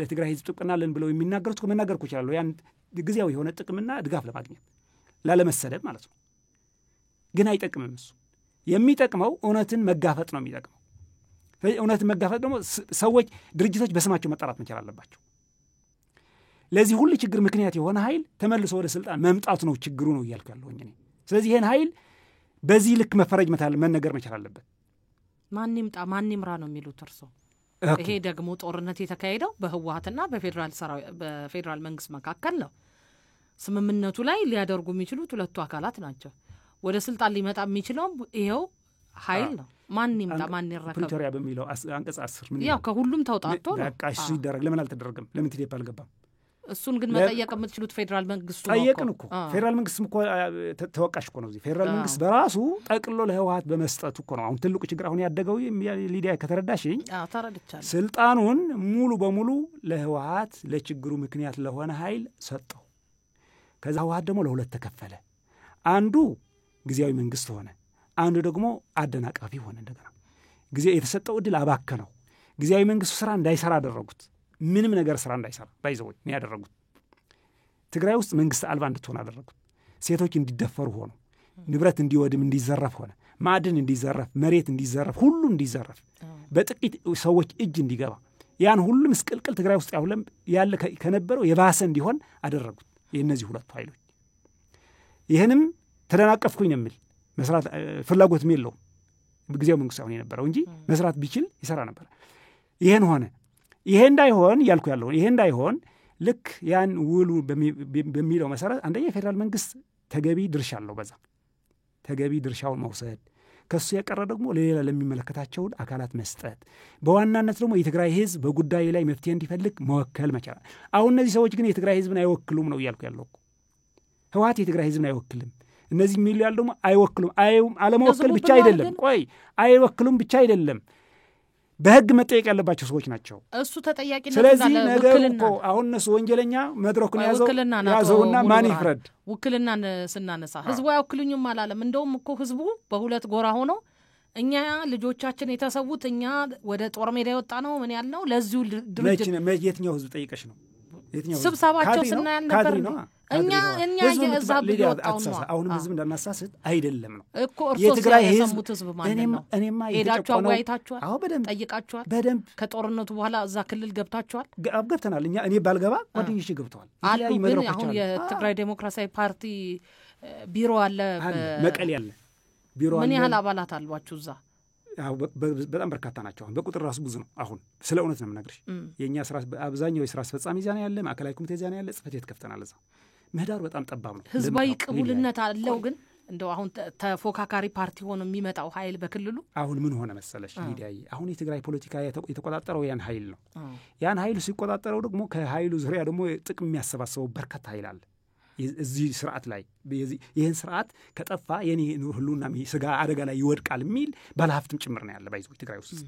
ለትግራይ ህዝብ ጥቅምና ለን ብለው የሚናገሩት እኮ መናገር እኮ እችላለሁ። ያን ጊዜያዊ የሆነ ጥቅምና ድጋፍ ለማግኘት ላለመሰደብ ማለት ነው። ግን አይጠቅምም። እሱ የሚጠቅመው እውነትን መጋፈጥ ነው የሚጠቅመው። እውነትን መጋፈጥ ደግሞ ሰዎች፣ ድርጅቶች በስማቸው መጠራት መቻል አለባቸው። ለዚህ ሁሉ ችግር ምክንያት የሆነ ኃይል ተመልሶ ወደ ስልጣን መምጣቱ ነው ችግሩ ነው እያልኩ ያለሁኝ እኔ። ስለዚህ ይሄን ኃይል በዚህ ልክ መፈረጅ መነገር መቻል አለበት። ማን ይምጣ ማን ይምራ ነው የሚሉት እርሶ? ይሄ ደግሞ ጦርነት የተካሄደው በህወሓትና በፌዴራል መንግስት መካከል ነው። ስምምነቱ ላይ ሊያደርጉ የሚችሉት ሁለቱ አካላት ናቸው። ወደ ስልጣን ሊመጣ የሚችለው ይሄው ኃይል ነው። ማን ይምጣ ማን ይረከብ ፕሪቶሪያ በሚለው አንቀጽ 10 ምን ያው ከሁሉም ተውጣጥቶ ነው። በቃ እሱ ይደረግ። ለምን አልተደረገም? ለምን ቲዴፕ አልገባም? እሱን ግን መጠየቅ የምትችሉት ፌዴራል መንግስቱ ነው። ጠየቅን እኮ ፌዴራል መንግስትም እኮ ተወቃሽ እኮ ነው። እዚህ ፌዴራል መንግስት በራሱ ጠቅሎ ለህወሓት በመስጠቱ እኮ ነው አሁን ትልቁ ችግር አሁን ያደገው። ሊዲያ ከተረዳሽኝ ተረድቻለሁ። ስልጣኑን ሙሉ በሙሉ ለህወሓት ለችግሩ ምክንያት ለሆነ ኃይል ሰጠው። ከዛ ህወሓት ደግሞ ለሁለት ተከፈለ። አንዱ ጊዜያዊ መንግስት ሆነ፣ አንዱ ደግሞ አደናቃፊ ሆነ። እንደገና ጊዜ የተሰጠው እድል አባከነው። ጊዜያዊ መንግስቱ ስራ እንዳይሰራ አደረጉት። ምንም ነገር ስራ እንዳይሰራ ባይዘው ነው ያደረጉት። ትግራይ ውስጥ መንግስት አልባ እንድትሆን አደረጉት። ሴቶች እንዲደፈሩ ሆኑ፣ ንብረት እንዲወድም እንዲዘረፍ ሆነ፣ ማዕድን እንዲዘረፍ፣ መሬት እንዲዘረፍ፣ ሁሉ እንዲዘረፍ፣ በጥቂት ሰዎች እጅ እንዲገባ፣ ያን ሁሉ ምስቅልቅል ትግራይ ውስጥ ያለ ከነበረው የባሰ እንዲሆን አደረጉት የእነዚህ ሁለቱ ኃይሎች። ይህንም ተደናቀፍኩኝ ነው የሚል መስራት ፍላጎትም የለውም ጊዜያዊ መንግስት አሁን የነበረው እንጂ መስራት ቢችል ይሰራ ነበር። ይሄን ሆነ። ይሄ እንዳይሆን ያልኩ ያለው ይሄ እንዳይሆን ልክ ያን ውሉ በሚለው መሰረት አንደኛ የፌዴራል መንግስት ተገቢ ድርሻ አለው። በዛ ተገቢ ድርሻውን መውሰድ፣ ከሱ የቀረ ደግሞ ለሌላ ለሚመለከታቸው አካላት መስጠት፣ በዋናነት ደግሞ የትግራይ ህዝብ በጉዳዩ ላይ መፍትሄ እንዲፈልግ መወከል መቻል። አሁን እነዚህ ሰዎች ግን የትግራይ ህዝብን አይወክሉም ነው እያልኩ ያለው። ህወሓት የትግራይ ህዝብን አይወክልም። እነዚህ የሚሉ ያሉ ደግሞ አይወክሉም። አለመወከል ብቻ አይደለም፣ ቆይ አይወክሉም ብቻ አይደለም፣ በህግ መጠየቅ ያለባቸው ሰዎች ናቸው። እሱ ተጠያቂነት ስለዚህ ነገሩ እኮ አሁን እነሱ ወንጀለኛ መድረኩን ያዘውና ማን ይፍረድ? ውክልናን ስናነሳ ህዝቡ አይወክሉኝም አላለም። እንደውም እኮ ህዝቡ በሁለት ጎራ ሆኖ እኛ ልጆቻችን የተሰዉት እኛ ወደ ጦር ሜዳ የወጣ ነው ምን ያልነው ለዚሁ ድርጅት የትኛው ህዝብ ጠይቀሽ ነው? ስብሰባቸው ስናያል ነበር እኛ የዛብ ሊወጣው ነው። አሁንም ህዝብ እንዳናሳስት አይደለም ነው እኮ የትግራይ ህዝብ ማለት ነው። እኔማ ሄዳችሁ አወያይታችኋል? አዎ በደንብ ጠይቃችኋል? በደንብ ከጦርነቱ በኋላ እዛ ክልል ገብታችኋል? ገብተናል። እኔ ባልገባ ጓደኞቼ ገብተዋል። ግን አሁን የትግራይ ዴሞክራሲያዊ ፓርቲ ቢሮ አለ መቀሌ ያለ ቢሮ አለ። ምን ያህል አባላት አሏችሁ እዛ? በጣም በርካታ ናቸው። አሁን በቁጥር ራሱ ብዙ ነው። አሁን ስለ እውነት ነው የምነግርሽ። የእኛ ስራ አብዛኛው የስራ አስፈጻሚ እዚያ ነው ያለ፣ ማዕከላዊ ኮሚቴ እዚያ ነው ያለ፣ ጽሕፈት ቤት ከፍተናል እዛ። ምህዳሩ በጣም ጠባብ ነው። ህዝባዊ ቅቡልነት አለው። ግን እንደው አሁን ተፎካካሪ ፓርቲ ሆኖ የሚመጣው ኃይል በክልሉ አሁን ምን ሆነ መሰለሽ ሚዲያዬ፣ አሁን የትግራይ ፖለቲካ የተቆጣጠረው ያን ኃይል ነው። ያን ኃይሉ ሲቆጣጠረው ደግሞ ከኃይሉ ዙሪያ ደግሞ ጥቅም የሚያሰባስበው በርካታ ኃይል አለ እዚህ ስርዓት ላይ። ይህን ስርዓት ከጠፋ የኔ ህልውና ስጋ አደጋ ላይ ይወድቃል የሚል ባለሀብትም ጭምር ነው ያለ ባይዞች ትግራይ ውስጥ።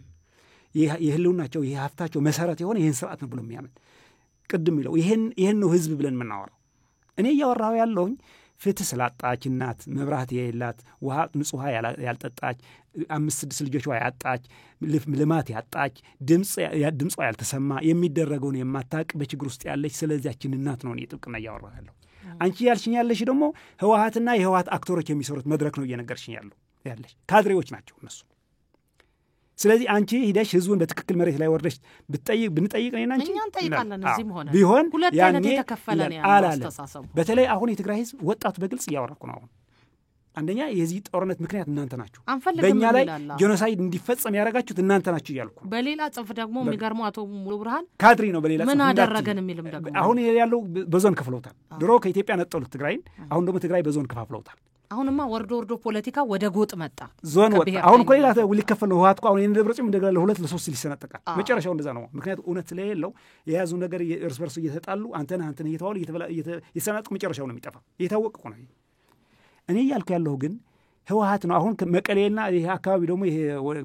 የህልውናቸው ይህ ሀብታቸው መሰረት የሆነ ይህን ስርዓት ነው ብሎ የሚያምን ቅድም ይለው ይህን ነው ህዝብ ብለን የምናወራው። እኔ እያወራሁ ያለሁኝ ፍትህ ስላጣች እናት፣ መብራት የሌላት፣ ውሃ ንጹህ ውሃ ያልጠጣች፣ 5-6 ልጆቿ ያጣች፣ ልማት ያጣች፣ ድምጿ ያልተሰማ፣ የሚደረገውን የማታውቅ በችግር ውስጥ ያለች ስለዚያችን እናት ነው እኔ ጥብቅና እያወራሁ ያለሁ። አንቺ ያልሽኝ ያለሽ ደግሞ ህወሓትና የህወሓት አክተሮች የሚሰሩት መድረክ ነው እየነገርሽኝ ያለሽ። ካድሬዎች ናቸው እነሱ። ስለዚህ አንቺ ሂደሽ ህዝቡን በትክክል መሬት ላይ ወርደሽ ብንጠይቅ ነና አንቺ እኛን ጠይቃለን እዚህም ሆነ ቢሆን ሁለት አይነት የተከፈለ ነው ያለው አስተሳሰቡ። በተለይ አሁን የትግራይ ህዝብ ወጣቱ በግልጽ እያወራኩ ነው። አሁን አንደኛ የዚህ ጦርነት ምክንያት እናንተ ናችሁ፣ በእኛ ላይ ጄኖሳይድ እንዲፈጸም ያደረጋችሁት እናንተ ናችሁ እያልኩ። በሌላ ጽንፍ ደግሞ የሚገርመው አቶ ሙሉ ብርሃን ካድሪ ነው። በሌላ ምን አደረገን የሚልም ደግሞ አሁን ያለው በዞን ከፍለውታል። ድሮ ከኢትዮጵያ ነጠሉት ትግራይን፣ አሁን ደግሞ ትግራይ በዞን ከፋፍለውታል። አሁንማ ወርዶ ፖለቲካ ወደ ጎጥ መጣ፣ ዞን ወጣ። አሁን እኮ ሌላ ሊከፈል ነው። ህወሓት እኮ አሁን የደብረጽዮን እንደገና ለሁለት ለሶስት ሊሰነጠቃል። መጨረሻው እንደዛ ነው። ምክንያቱም እውነት ስለሌለው የያዙ ነገር እርስ በርሱ እየተጣሉ አንተን እየተባሉ እየተሰናጠቁ መጨረሻው ነው የሚጠፋ። የታወቀ እኮ ነው። እኔ እያልኩ ያለሁ ግን ህወሓት ነው። አሁን መቀሌና ይሄ አካባቢ ደግሞ ይሄ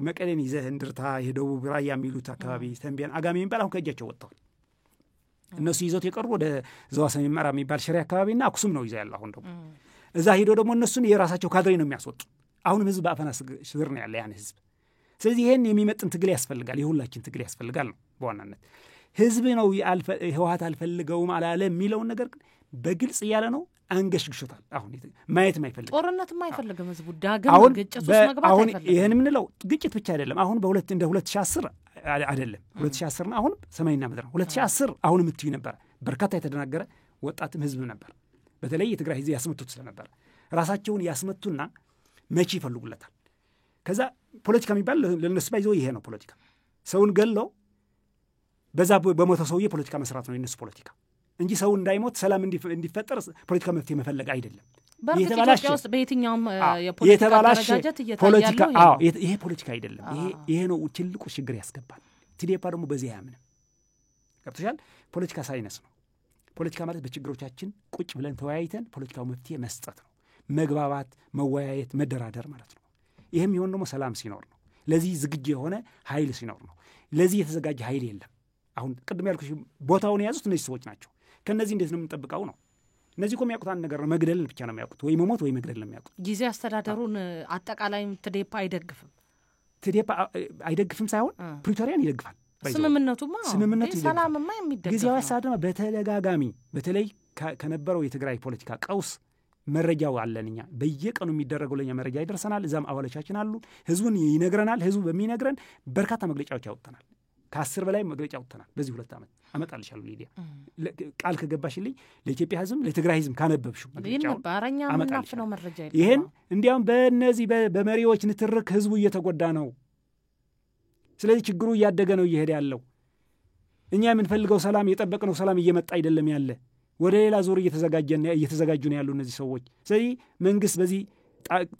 መቀሌን ይዘህ እንድርታ ይሄ ደቡብ ራያ የሚሉት አካባቢ ተንቤን አጋሜ የሚባል አሁን ከእጃቸው ወጥተዋል። እነሱ ይዘውት የቀሩ ወደ ዘዋሰሜን ምዕራብ የሚባል ሽሬ አካባቢና አክሱም ነው ይዘው ያለው። አሁን ደግሞ እዛ ሄዶ ደግሞ እነሱን የራሳቸው ካድሬ ነው የሚያስወጡ። አሁንም ህዝብ በአፈና ስር ነው ያለ ያን ህዝብ። ስለዚህ ይሄን የሚመጥን ትግል ያስፈልጋል፣ የሁላችን ትግል ያስፈልጋል ነው በዋናነት። ህዝብ ነው ህወሓት አልፈልገውም አላለ የሚለውን ነገር በግልጽ እያለ ነው። አንገሽግሾታል። አሁን ማየትም አይፈልግም፣ ጦርነትም አይፈልግም ህዝቡ። ዳግም ግጭት ውስጥ መግባት አይፈልግም። ይሄን የምንለው ግጭት ብቻ አይደለም። አሁን እንደ 2010 አይደለም 2010 አሁን ሰማይና ምድር ነው 2010 አሁን የምትዩ ነበር። በርካታ የተደናገረ ወጣትም ህዝብ ነበር። በተለይ የትግራይ ህዝብ ያስመቱት ስለነበር ራሳቸውን ያስመቱና መቼ ይፈልጉለታል። ከዛ ፖለቲካ የሚባል ለነሱ ባይዘው ይሄ ነው ፖለቲካ። ሰውን ገለው በዛ በሞተ ሰውዬ ፖለቲካ መስራት ነው የነሱ ፖለቲካ እንጂ ሰው እንዳይሞት ሰላም እንዲፈጠር ፖለቲካ መፍትሄ መፈለግ አይደለም። የተባላሽ በየትኛውም የፖለቲካ ደረጃጀት እየታያለው ይሄ ፖለቲካ አይደለም። ይሄ ነው ትልቁ ችግር ያስገባል። ቲዴፓ ደግሞ በዚህ አያምንም። ገብቶሻል? ፖለቲካ ሳይንስ ነው። ፖለቲካ ማለት በችግሮቻችን ቁጭ ብለን ተወያይተን ፖለቲካው መፍትሄ መስጠት ነው። መግባባት፣ መወያየት፣ መደራደር ማለት ነው። ይሄም ይሆን ደግሞ ሰላም ሲኖር ነው። ለዚህ ዝግጁ የሆነ ኃይል ሲኖር ነው። ለዚህ የተዘጋጀ ኃይል የለም። አሁን ቅድም ያልኩሽ ቦታውን የያዙት እነዚህ ሰዎች ናቸው። ከነዚህ እንዴት ነው የምንጠብቀው ነው? እነዚህ እኮ የሚያውቁት አንድ ነገር ነው። መግደልን ብቻ ነው የሚያውቁት። ወይ መሞት ወይ መግደል ነው የሚያውቁት። ጊዜ አስተዳደሩን አጠቃላይም ትዴፓ አይደግፍም። ትዴፓ አይደግፍም ሳይሆን ፕሪቶሪያን ይደግፋል። ስምምነቱማ ሰላምማ የሚደግፍ ጊዜያዊ አስተዳደር በተደጋጋሚ በተለይ ከነበረው የትግራይ ፖለቲካ ቀውስ መረጃው አለን። እኛ በየቀኑ የሚደረገው ለኛ መረጃ ይደርሰናል። እዛም አባሎቻችን አሉ። ህዝቡን ይነግረናል። ህዝቡ በሚነግረን በርካታ መግለጫዎች ያወጣናል። ከ10 በላይ መግለጫ አውጥተናል በዚህ 2 ዓመት። አመጣልሻለሁ ሊዲያ ቃል ከገባሽልኝ ለኢትዮጵያ ህዝብ ለትግራይ ህዝብ ካነበብሽው ይሄን እንዲያውም በእነዚህ በመሪዎች ንትርክ ህዝቡ እየተጎዳ ነው። ስለዚህ ችግሩ እያደገ ነው እየሄደ ያለው። እኛ የምንፈልገው ሰላም የጠበቅነው ሰላም እየመጣ አይደለም ያለ፣ ወደ ሌላ ዙር እየተዘጋጁ ነው ያሉ እነዚህ ሰዎች። ስለዚህ መንግስት በዚህ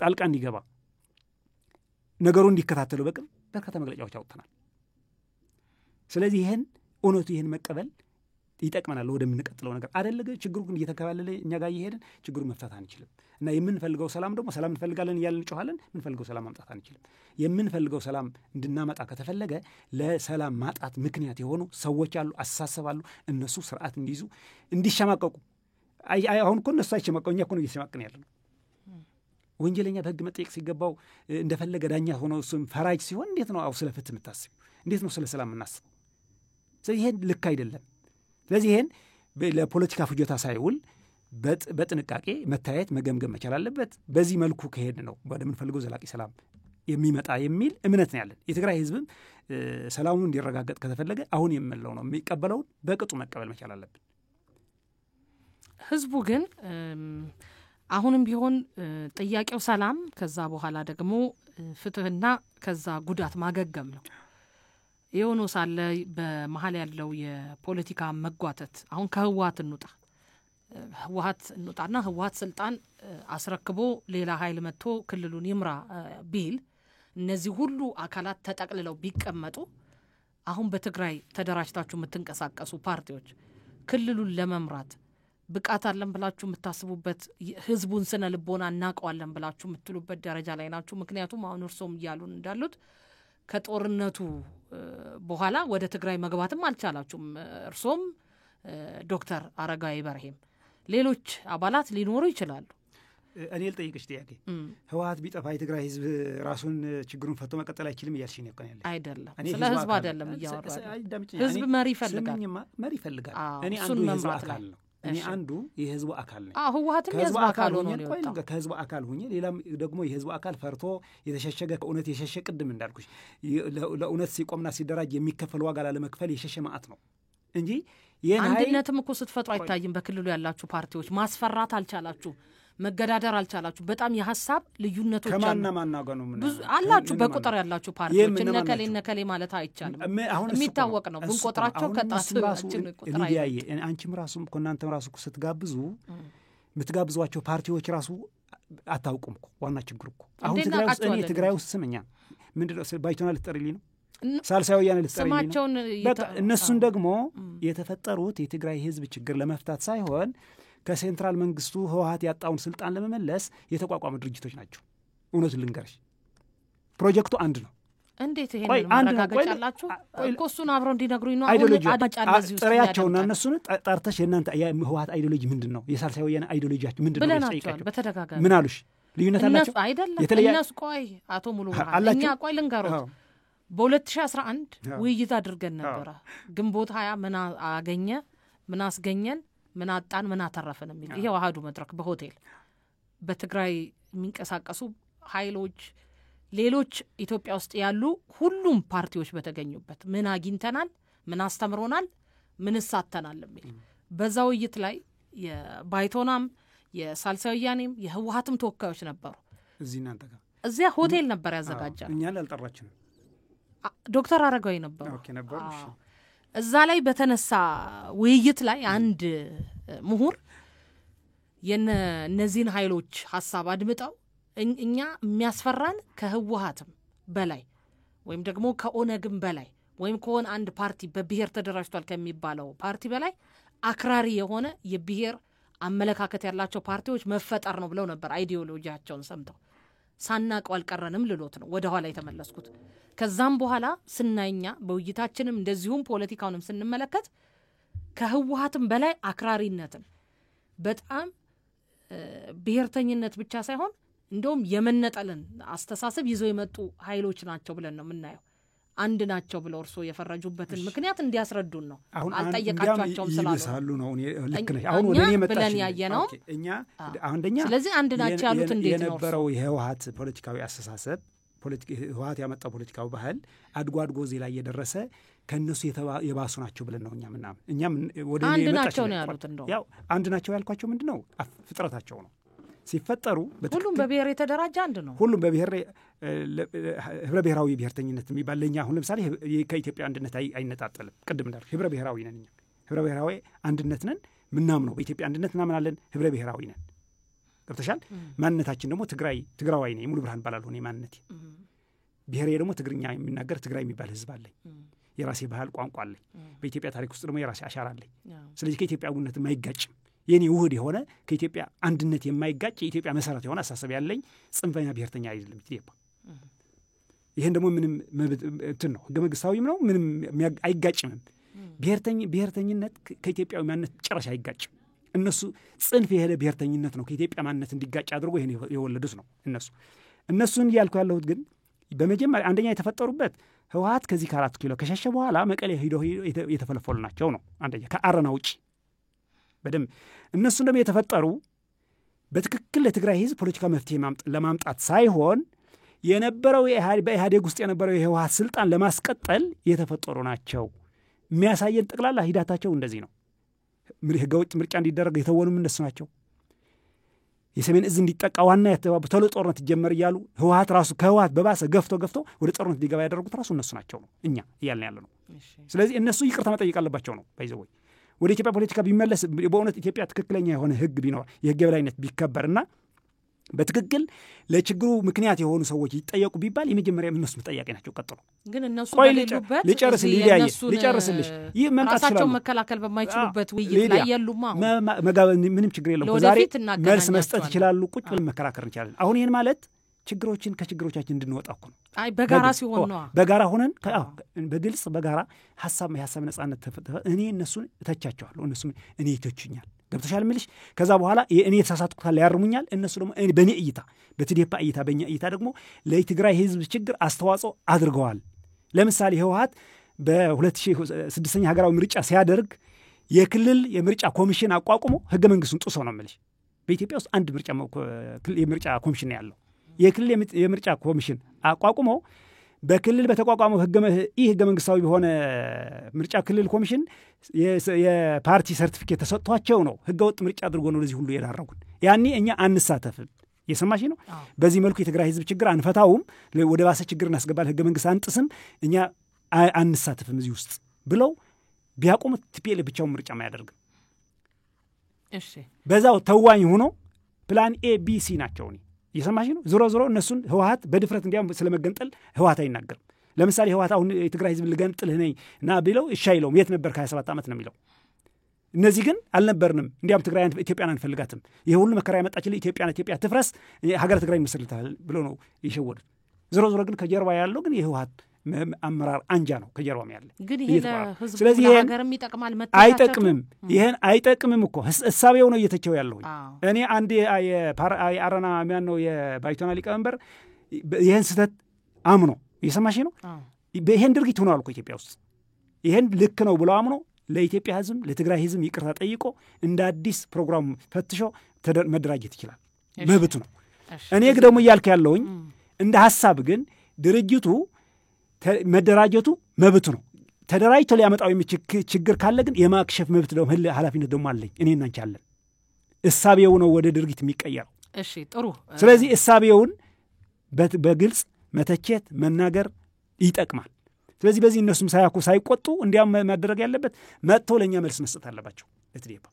ጣልቃ እንዲገባ ነገሩ እንዲከታተሉ በርካታ መግለጫዎች አውጥተናል። ስለዚህ ይሄን እውነቱ ይሄን መቀበል ይጠቅመናል ወደምንቀጥለው ነገር አይደለ። ችግሩ ግን እየተከባለለ እኛ ጋር እየሄድን ችግሩ መፍታት አንችልም። እና የምንፈልገው ሰላም ደግሞ ሰላም እንፈልጋለን እያልን እንጮኻለን። የምንፈልገው ሰላም ማምጣት አንችልም። የምንፈልገው ሰላም እንድናመጣ ከተፈለገ ለሰላም ማጣት ምክንያት የሆኑ ሰዎች አሉ፣ አስተሳሰባሉ። እነሱ ስርዓት እንዲይዙ እንዲሸማቀቁ። አሁን እኮ እነሱ አይሸማቀቁ፣ እኛ እኮ ነው እየተሸማቀቅን ያለ ነው። ወንጀለኛ በህግ መጠየቅ ሲገባው እንደፈለገ ዳኛ ሆኖ እሱም ፈራጅ ሲሆን እንዴት ነው ስለ ፍትህ የምታስቢው? እንዴት ነው ስለ ሰላም የምናስበው? ስለዚህ ይሄን ልክ አይደለም። ስለዚህ ይሄን ለፖለቲካ ፍጆታ ሳይውል በጥንቃቄ መታየት መገምገም መቻል አለበት። በዚህ መልኩ ከሄድ ነው ወደምንፈልገው ዘላቂ ሰላም የሚመጣ የሚል እምነት ነው ያለን። የትግራይ ህዝብም ሰላሙን እንዲረጋገጥ ከተፈለገ አሁን የምንለው ነው የሚቀበለውን በቅጡ መቀበል መቻል አለብን። ህዝቡ ግን አሁንም ቢሆን ጥያቄው ሰላም፣ ከዛ በኋላ ደግሞ ፍትህና ከዛ ጉዳት ማገገም ነው። የሆነ ሳለ በመሃል ያለው የፖለቲካ መጓተት አሁን ከህወሓት እንውጣና ህወሓት ስልጣን አስረክቦ ሌላ ኃይል መጥቶ ክልሉን ይምራ ቢል እነዚህ ሁሉ አካላት ተጠቅልለው ቢቀመጡ አሁን በትግራይ ተደራጅታችሁ የምትንቀሳቀሱ ፓርቲዎች ክልሉን ለመምራት ብቃት አለን ብላችሁ የምታስቡበት ህዝቡን ስነ ልቦና እናቀዋለን ብላችሁ የምትሉበት ደረጃ ላይ ናችሁ? ምክንያቱም አሁን እርሶም እያሉን እንዳሉት ከጦርነቱ በኋላ ወደ ትግራይ መግባትም አልቻላችሁም። እርሶም ዶክተር አረጋዊ በርሄም ሌሎች አባላት ሊኖሩ ይችላሉ። እኔ ልጠይቅሽ ጥያቄ፣ ህወሓት ቢጠፋ የትግራይ ህዝብ ራሱን ችግሩን ፈቶ መቀጠል አይችልም እያልሽኝ ነው? ያለ አይደለም፣ ስለ ህዝብ አይደለም እያወራሁ። ህዝብ መሪ ይፈልጋል። መሪ ይፈልጋል። እኔ አንዱ የህዝብ አካል ነው። እኔ አንዱ የህዝቡ አካል ነኝ ህወሓትም የህዝቡ አካል ሆኖ ነው ቆይ ከህዝቡ አካል ሆኜ ሌላም ደግሞ የህዝቡ አካል ፈርቶ የተሸሸገ ከእውነት የሸሸ ቅድም እንዳልኩሽ ለእውነት ሲቆምና ሲደራጅ የሚከፈል ዋጋ ላለመክፈል የሸሸ ማዕት ነው እንጂ አንድነትም እኮ ስትፈጥሩ አይታይም በክልሉ ያላችሁ ፓርቲዎች ማስፈራት አልቻላችሁ መገዳደር አልቻላችሁ በጣም የሐሳብ ልዩነቶች አሉ ከማንና ማናገኑ ብዙ አላችሁ በቁጥር ያላችሁ ፓርቲዎች እነከሌ ማለት አይቻልም የሚታወቅ ነው ብንቆጥራቸው ከጣስባችን ቁጥር አይደለም አንቺም ራሱ ኮናንተም ራሱ ስትጋብዙ ምትጋብዟቸው ፓርቲዎች ራሱ አታውቁም እኮ ዋና ችግር እኮ አሁን ትግራይ ውስጥ ስምኛ ምንድነው ባይቶና ልትጠሪልኝ ነው ሳልሳይ ወያኔ ልትጠሪልኝ ነው በቃ እነሱን ደግሞ የተፈጠሩት የትግራይ ህዝብ ችግር ለመፍታት ሳይሆን ከሴንትራል መንግስቱ ህወሓት ያጣውን ስልጣን ለመመለስ የተቋቋሙ ድርጅቶች ናቸው እውነቱን ልንገርሽ ፕሮጀክቱ አንድ ነው እንዴት ይሄን ማረጋገጫላችሁ እኮ እሱን አብረው እንዲነግሩኝ ነው አሁን ጥሪያቸውና እነሱን ጠርተሽ የእናንተ ህወሓት አይዲዮሎጂ ምንድነው የሳልሳይ ወያኔ አይዲዮሎጂያችሁ ምንድነው ብለናቸዋል በተደጋጋሚ ምን አሉሽ ልዩነት አላችሁ አይደለም እነሱ ቆይ አቶ ሙሉ እኛ ቆይ ልንገሩት በ2011 ውይይት አድርገን ነበር ግንቦት 20 ምን አገኘ ምን አስገኘን ምን አጣን ምን አተረፈን የሚል ይሄ ዋሃዱ መድረክ በሆቴል በትግራይ የሚንቀሳቀሱ ኃይሎች ሌሎች ኢትዮጵያ ውስጥ ያሉ ሁሉም ፓርቲዎች በተገኙበት ምን አግኝተናል ምን አስተምሮናል ምን ሳተናል የሚል በዛው ውይይት ላይ የባይቶናም የሳልሳይ ወያኔም የህወሓትም ተወካዮች ነበሩ እዚህ እናንተ ጋር እዚያ ሆቴል ነበር ያዘጋጃል እኛ አልጠራችንም ዶክተር አረጋዊ ነበሩ ኦኬ ነበሩ እዛ ላይ በተነሳ ውይይት ላይ አንድ ምሁር የነዚህን ኃይሎች ሐሳብ አድምጠው እኛ የሚያስፈራን ከህወሓትም በላይ ወይም ደግሞ ከኦነግም በላይ ወይም ከሆነ አንድ ፓርቲ በብሔር ተደራጅቷል ከሚባለው ፓርቲ በላይ አክራሪ የሆነ የብሔር አመለካከት ያላቸው ፓርቲዎች መፈጠር ነው ብለው ነበር አይዲዮሎጂያቸውን ሰምተው ሳናቀው አልቀረንም ልሎት ነው ወደ ኋላ የተመለስኩት ከዛም በኋላ ስናይኛ በውይይታችንም እንደዚሁም ፖለቲካውንም ስንመለከት ከህወሓትም በላይ አክራሪነትን በጣም ብሔርተኝነት ብቻ ሳይሆን እንደውም የመነጠልን አስተሳሰብ ይዘው የመጡ ኃይሎች ናቸው ብለን ነው የምናየው አንድ ናቸው ብለው እርሶ የፈረጁበትን ምክንያት እንዲያስረዱን ነው አልጠየቃቸውም ይልሳሉ ነው ልክ ነሽ አሁን ወደኔ መጣሽ ብለን ያየነው እኛ አንደኛ ስለዚህ አንድ ናቸው ያሉት እንዴት ነው የነበረው የህወሓት ፖለቲካዊ አስተሳሰብ ህወሓት ያመጣው ፖለቲካው ባህል አድጓድጎ እዚህ ላይ የደረሰ ከነሱ የባሱ ናቸው ብለን ነው እኛም ወደኔ አንድ ናቸው ነው ያሉት እንደው ያው አንድ ናቸው ያልኳቸው ምንድነው ፍጥረታቸው ነው ሲፈጠሩ ሁሉም በብሔር የተደራጀ አንድ ነው ሁሉም በብሔር ህብረ ብሔራዊ ብሔርተኝነት የሚባል ለኛ አሁን ለምሳሌ ከኢትዮጵያ አንድነት አይነጣጠልም ቅድም እንዳልኩ ህብረ ብሔራዊ ነን ህብረ ብሔራዊ አንድነት ነን ምናምነው በኢትዮጵያ አንድነት እናምናለን ህብረ ብሔራዊ ነን ገብተሻል ማንነታችን ደግሞ ትግራዋይ ነኝ ሙሉ ብርሃን ባላል ሆነ ማንነቴ ብሔሬ ደግሞ ትግርኛ የሚናገር ትግራይ የሚባል ህዝብ አለኝ የራሴ ባህል ቋንቋ አለኝ በኢትዮጵያ ታሪክ ውስጥ ደግሞ የራሴ አሻራ አለኝ ስለዚህ ከኢትዮጵያ አንድነት የማይጋጭም የኔ ውህድ የሆነ ከኢትዮጵያ አንድነት የማይጋጭ የኢትዮጵያ መሰረት የሆነ አሳሰብ ያለኝ ጽንፈኛ ብሔርተኛ አይደለም ኢትዮጵያ ይሄን ደግሞ ምንም እንትን ነው ህገ መንግስታዊም ነው ምንም አይጋጭም ብሔርተኝነት ከኢትዮጵያዊ ማንነት ጭራሽ አይጋጭም እነሱ ጽንፍ የሄደ ብሔርተኝነት ነው ከኢትዮጵያ ማንነት እንዲጋጭ አድርጎ ይሄን የወለዱት ነው እነሱን ያልኩ ያለሁት ግን በመጀመሪያ አንደኛ የተፈጠሩበት ህወሓት ከዚህ ከ4 ኪሎ ከሸሸ በኋላ መቀሌ ሄዶ የተፈለፈሉ ናቸው ነው አንደኛ ከአረና ውጪ በደም እነሱ ደግሞ የተፈጠሩ በትክክል ለትግራይ ህዝብ ፖለቲካ መፍትሄ ለማምጣት ሳይሆን የነበረው በኢህአዴግ ውስጥ የነበረው የህወሓት ስልጣን ለማስቀጠል የተፈጠሩ ናቸው የሚያሳየን ጠቅላላ ሂዳታቸው እንደዚህ ነው ህገወጥ ምርጫ እንዲደረግ የተወኑም እነሱ ናቸው የሰሜን እዝ እንዲጠቃ ዋና ተሎ ጦርነት ይጀመር እያሉ ህወሓት ራሱ ከህወሓት በባሰ ገፍቶ ወደ ጦርነት ሊገባ ያደረጉት ራሱ እነሱ ናቸው ነው እኛ እያልን ያለ ነው ስለዚህ እነሱ ይቅርታ መጠየቅ አለባቸው ነው ባይዘወይ ወደ ኢትዮጵያ ፖለቲካ ቢመለስ በእውነት ኢትዮጵያ ትክክለኛ የሆነ ህግ ቢኖር የህግ የበላይነት ቢከበርና በትክክል ለችግሩ ምክንያት የሆኑ ሰዎች ይጠየቁ ቢባል የመጀመሪያ እነሱ ተጠያቂ ናቸው ቀጥሎ ግን እነሱ በሌሉበት ልጨርስልሽ ይህ መምጣት ይችላል መከላከል በማይችሉበት ውይይት ላይ የሉማ ምንም ችግር የለውም ዛሬ መልስ መስጠት ይችላሉ ቁጭ ብለን መከራከር እንችላለን አሁን ይሄን ማለት ከችግሮቻችን እንድንወጣ እኮ ነው አይ በጋራ ሲሆን ነው በጋራ ሆነን በግልጽ በጋራ ሐሳብ ነጻነት እኔ እነሱን እተቻቸዋለሁ እነሱ እኔ ይተቹኛል ገብተሻል ምልሽ ከዛ በኋላ እኔ የተሳሳትኩት ካለ ያርሙኛል እነሱ ደግሞ በእኔ እይታ በትዴፓ እይታ በእኛ እይታ ደግሞ ለትግራይ ህዝብ ችግር አስተዋጽኦ አድርገዋል ለምሳሌ ህወሓት በ2006 ሀገራዊ ምርጫ ሲያደርግ የክልል የምርጫ ኮሚሽን አቋቁሞ ህገ መንግስቱን ጥሶ ነው የምልሽ። በኢትዮጵያ ውስጥ አንድ የምርጫ ኮሚሽን ያለው የክልል የምርጫ ኮሚሽን አቋቁሞ በክልል በተቋቋመው ህገ መንግስታዊ በሆነ ምርጫ ክልል ኮሚሽን የፓርቲ ሰርቲፊኬት ተሰጥቷቸው ነው ህገ ወጥ ምርጫ አድርጎ ነው ለዚህ ሁሉ የዳረጉን። ያኔ እኛ አንሳተፍም። የሰማሽ ነው። በዚህ መልኩ የትግራይ ህዝብ ችግር አንፈታውም፣ ወደ ባሰ ችግር እናስገባል፣ ህገ መንግስት አንጥስም፣ እኛ አንሳተፍም እዚህ ውስጥ ብለው ቢያቆሙ ቲፒኤልኤፍ ብቻውን ምርጫ ማያደርግም። እሺ በዛው ተዋኝ ሆኖ ፕላን ኤ ቢ ሲ ናቸው። የሰማሽ ነው። ዞሮ እነሱን ህወሓት በድፍረት እንዲያም ስለመገንጠል ህወሓት አይናገርም። ለምሳሌ ህወሓት አሁን የትግራይ ህዝብ ልገንጥልህ ነኝ እና ቢለው እሺ አይለውም። የት ነበር ከ27 ዓመት ነው የሚለው። እነዚህ ግን አልነበርንም፣ እንዲያም ትግራይን ኢትዮጵያን አንፈልጋትም፣ ይሄ ሁሉ መከራ ያመጣችልን ኢትዮጵያ ትፍረስ፣ ሀገረ ትግራይ መስርታል ብሎ ነው የሸወዱት። ዞሮ ግን ከጀርባ ያለው ግን የህወሓት አመራር አንጃ ነው ከጀርባም ያለ። ግን ይሄ ለህዝቡ ስለዚህ ለሀገርም ይጠቅማል መተቻቸቱ አይጠቅምም። ይሄን አይጠቅምም እኮ እሳቤው ነው እየተቸው ያለው። እኔ አንድ የአረና ማን ነው የባይቶና ሊቀመንበር ይሄን ስህተት አምኖ የሰማሽ ነው ይሄን ድርጊት ሆኗል እኮ ኢትዮጵያ ውስጥ ይሄን ልክ ነው ብሎ አምኖ ለኢትዮጵያ ህዝብ ለትግራይ ህዝብ ይቅርታ ጠይቆ እንደ አዲስ ፕሮግራም ፈትሾ መደራጀት ይችላል፣ መብቱ ነው። እኔ ደግሞ እያልኩ ያለውኝ እንደ ሐሳብ ግን ድርጅቱ መደራጀቱ መብቱ ነው። ተደራጅቶ ሊያመጣው የሚችል ችግር ካለ ግን የማክሸፍ መብት ደግሞ ኃላፊነት ደግሞ አለኝ እኔና አንቺ አለን። እሳቤው ነው ወደ ድርጊት የሚቀየረው። እሺ ጥሩ። ስለዚህ እሳቤውን በግልጽ መተቸት መናገር ይጠቅማል። ስለዚህ በዚህ እነሱም ሳይቆጡ እንዲያም ማድረግ ያለበት መጥተው ለኛ መልስ መስጠት አለባቸው ለትዴፓ።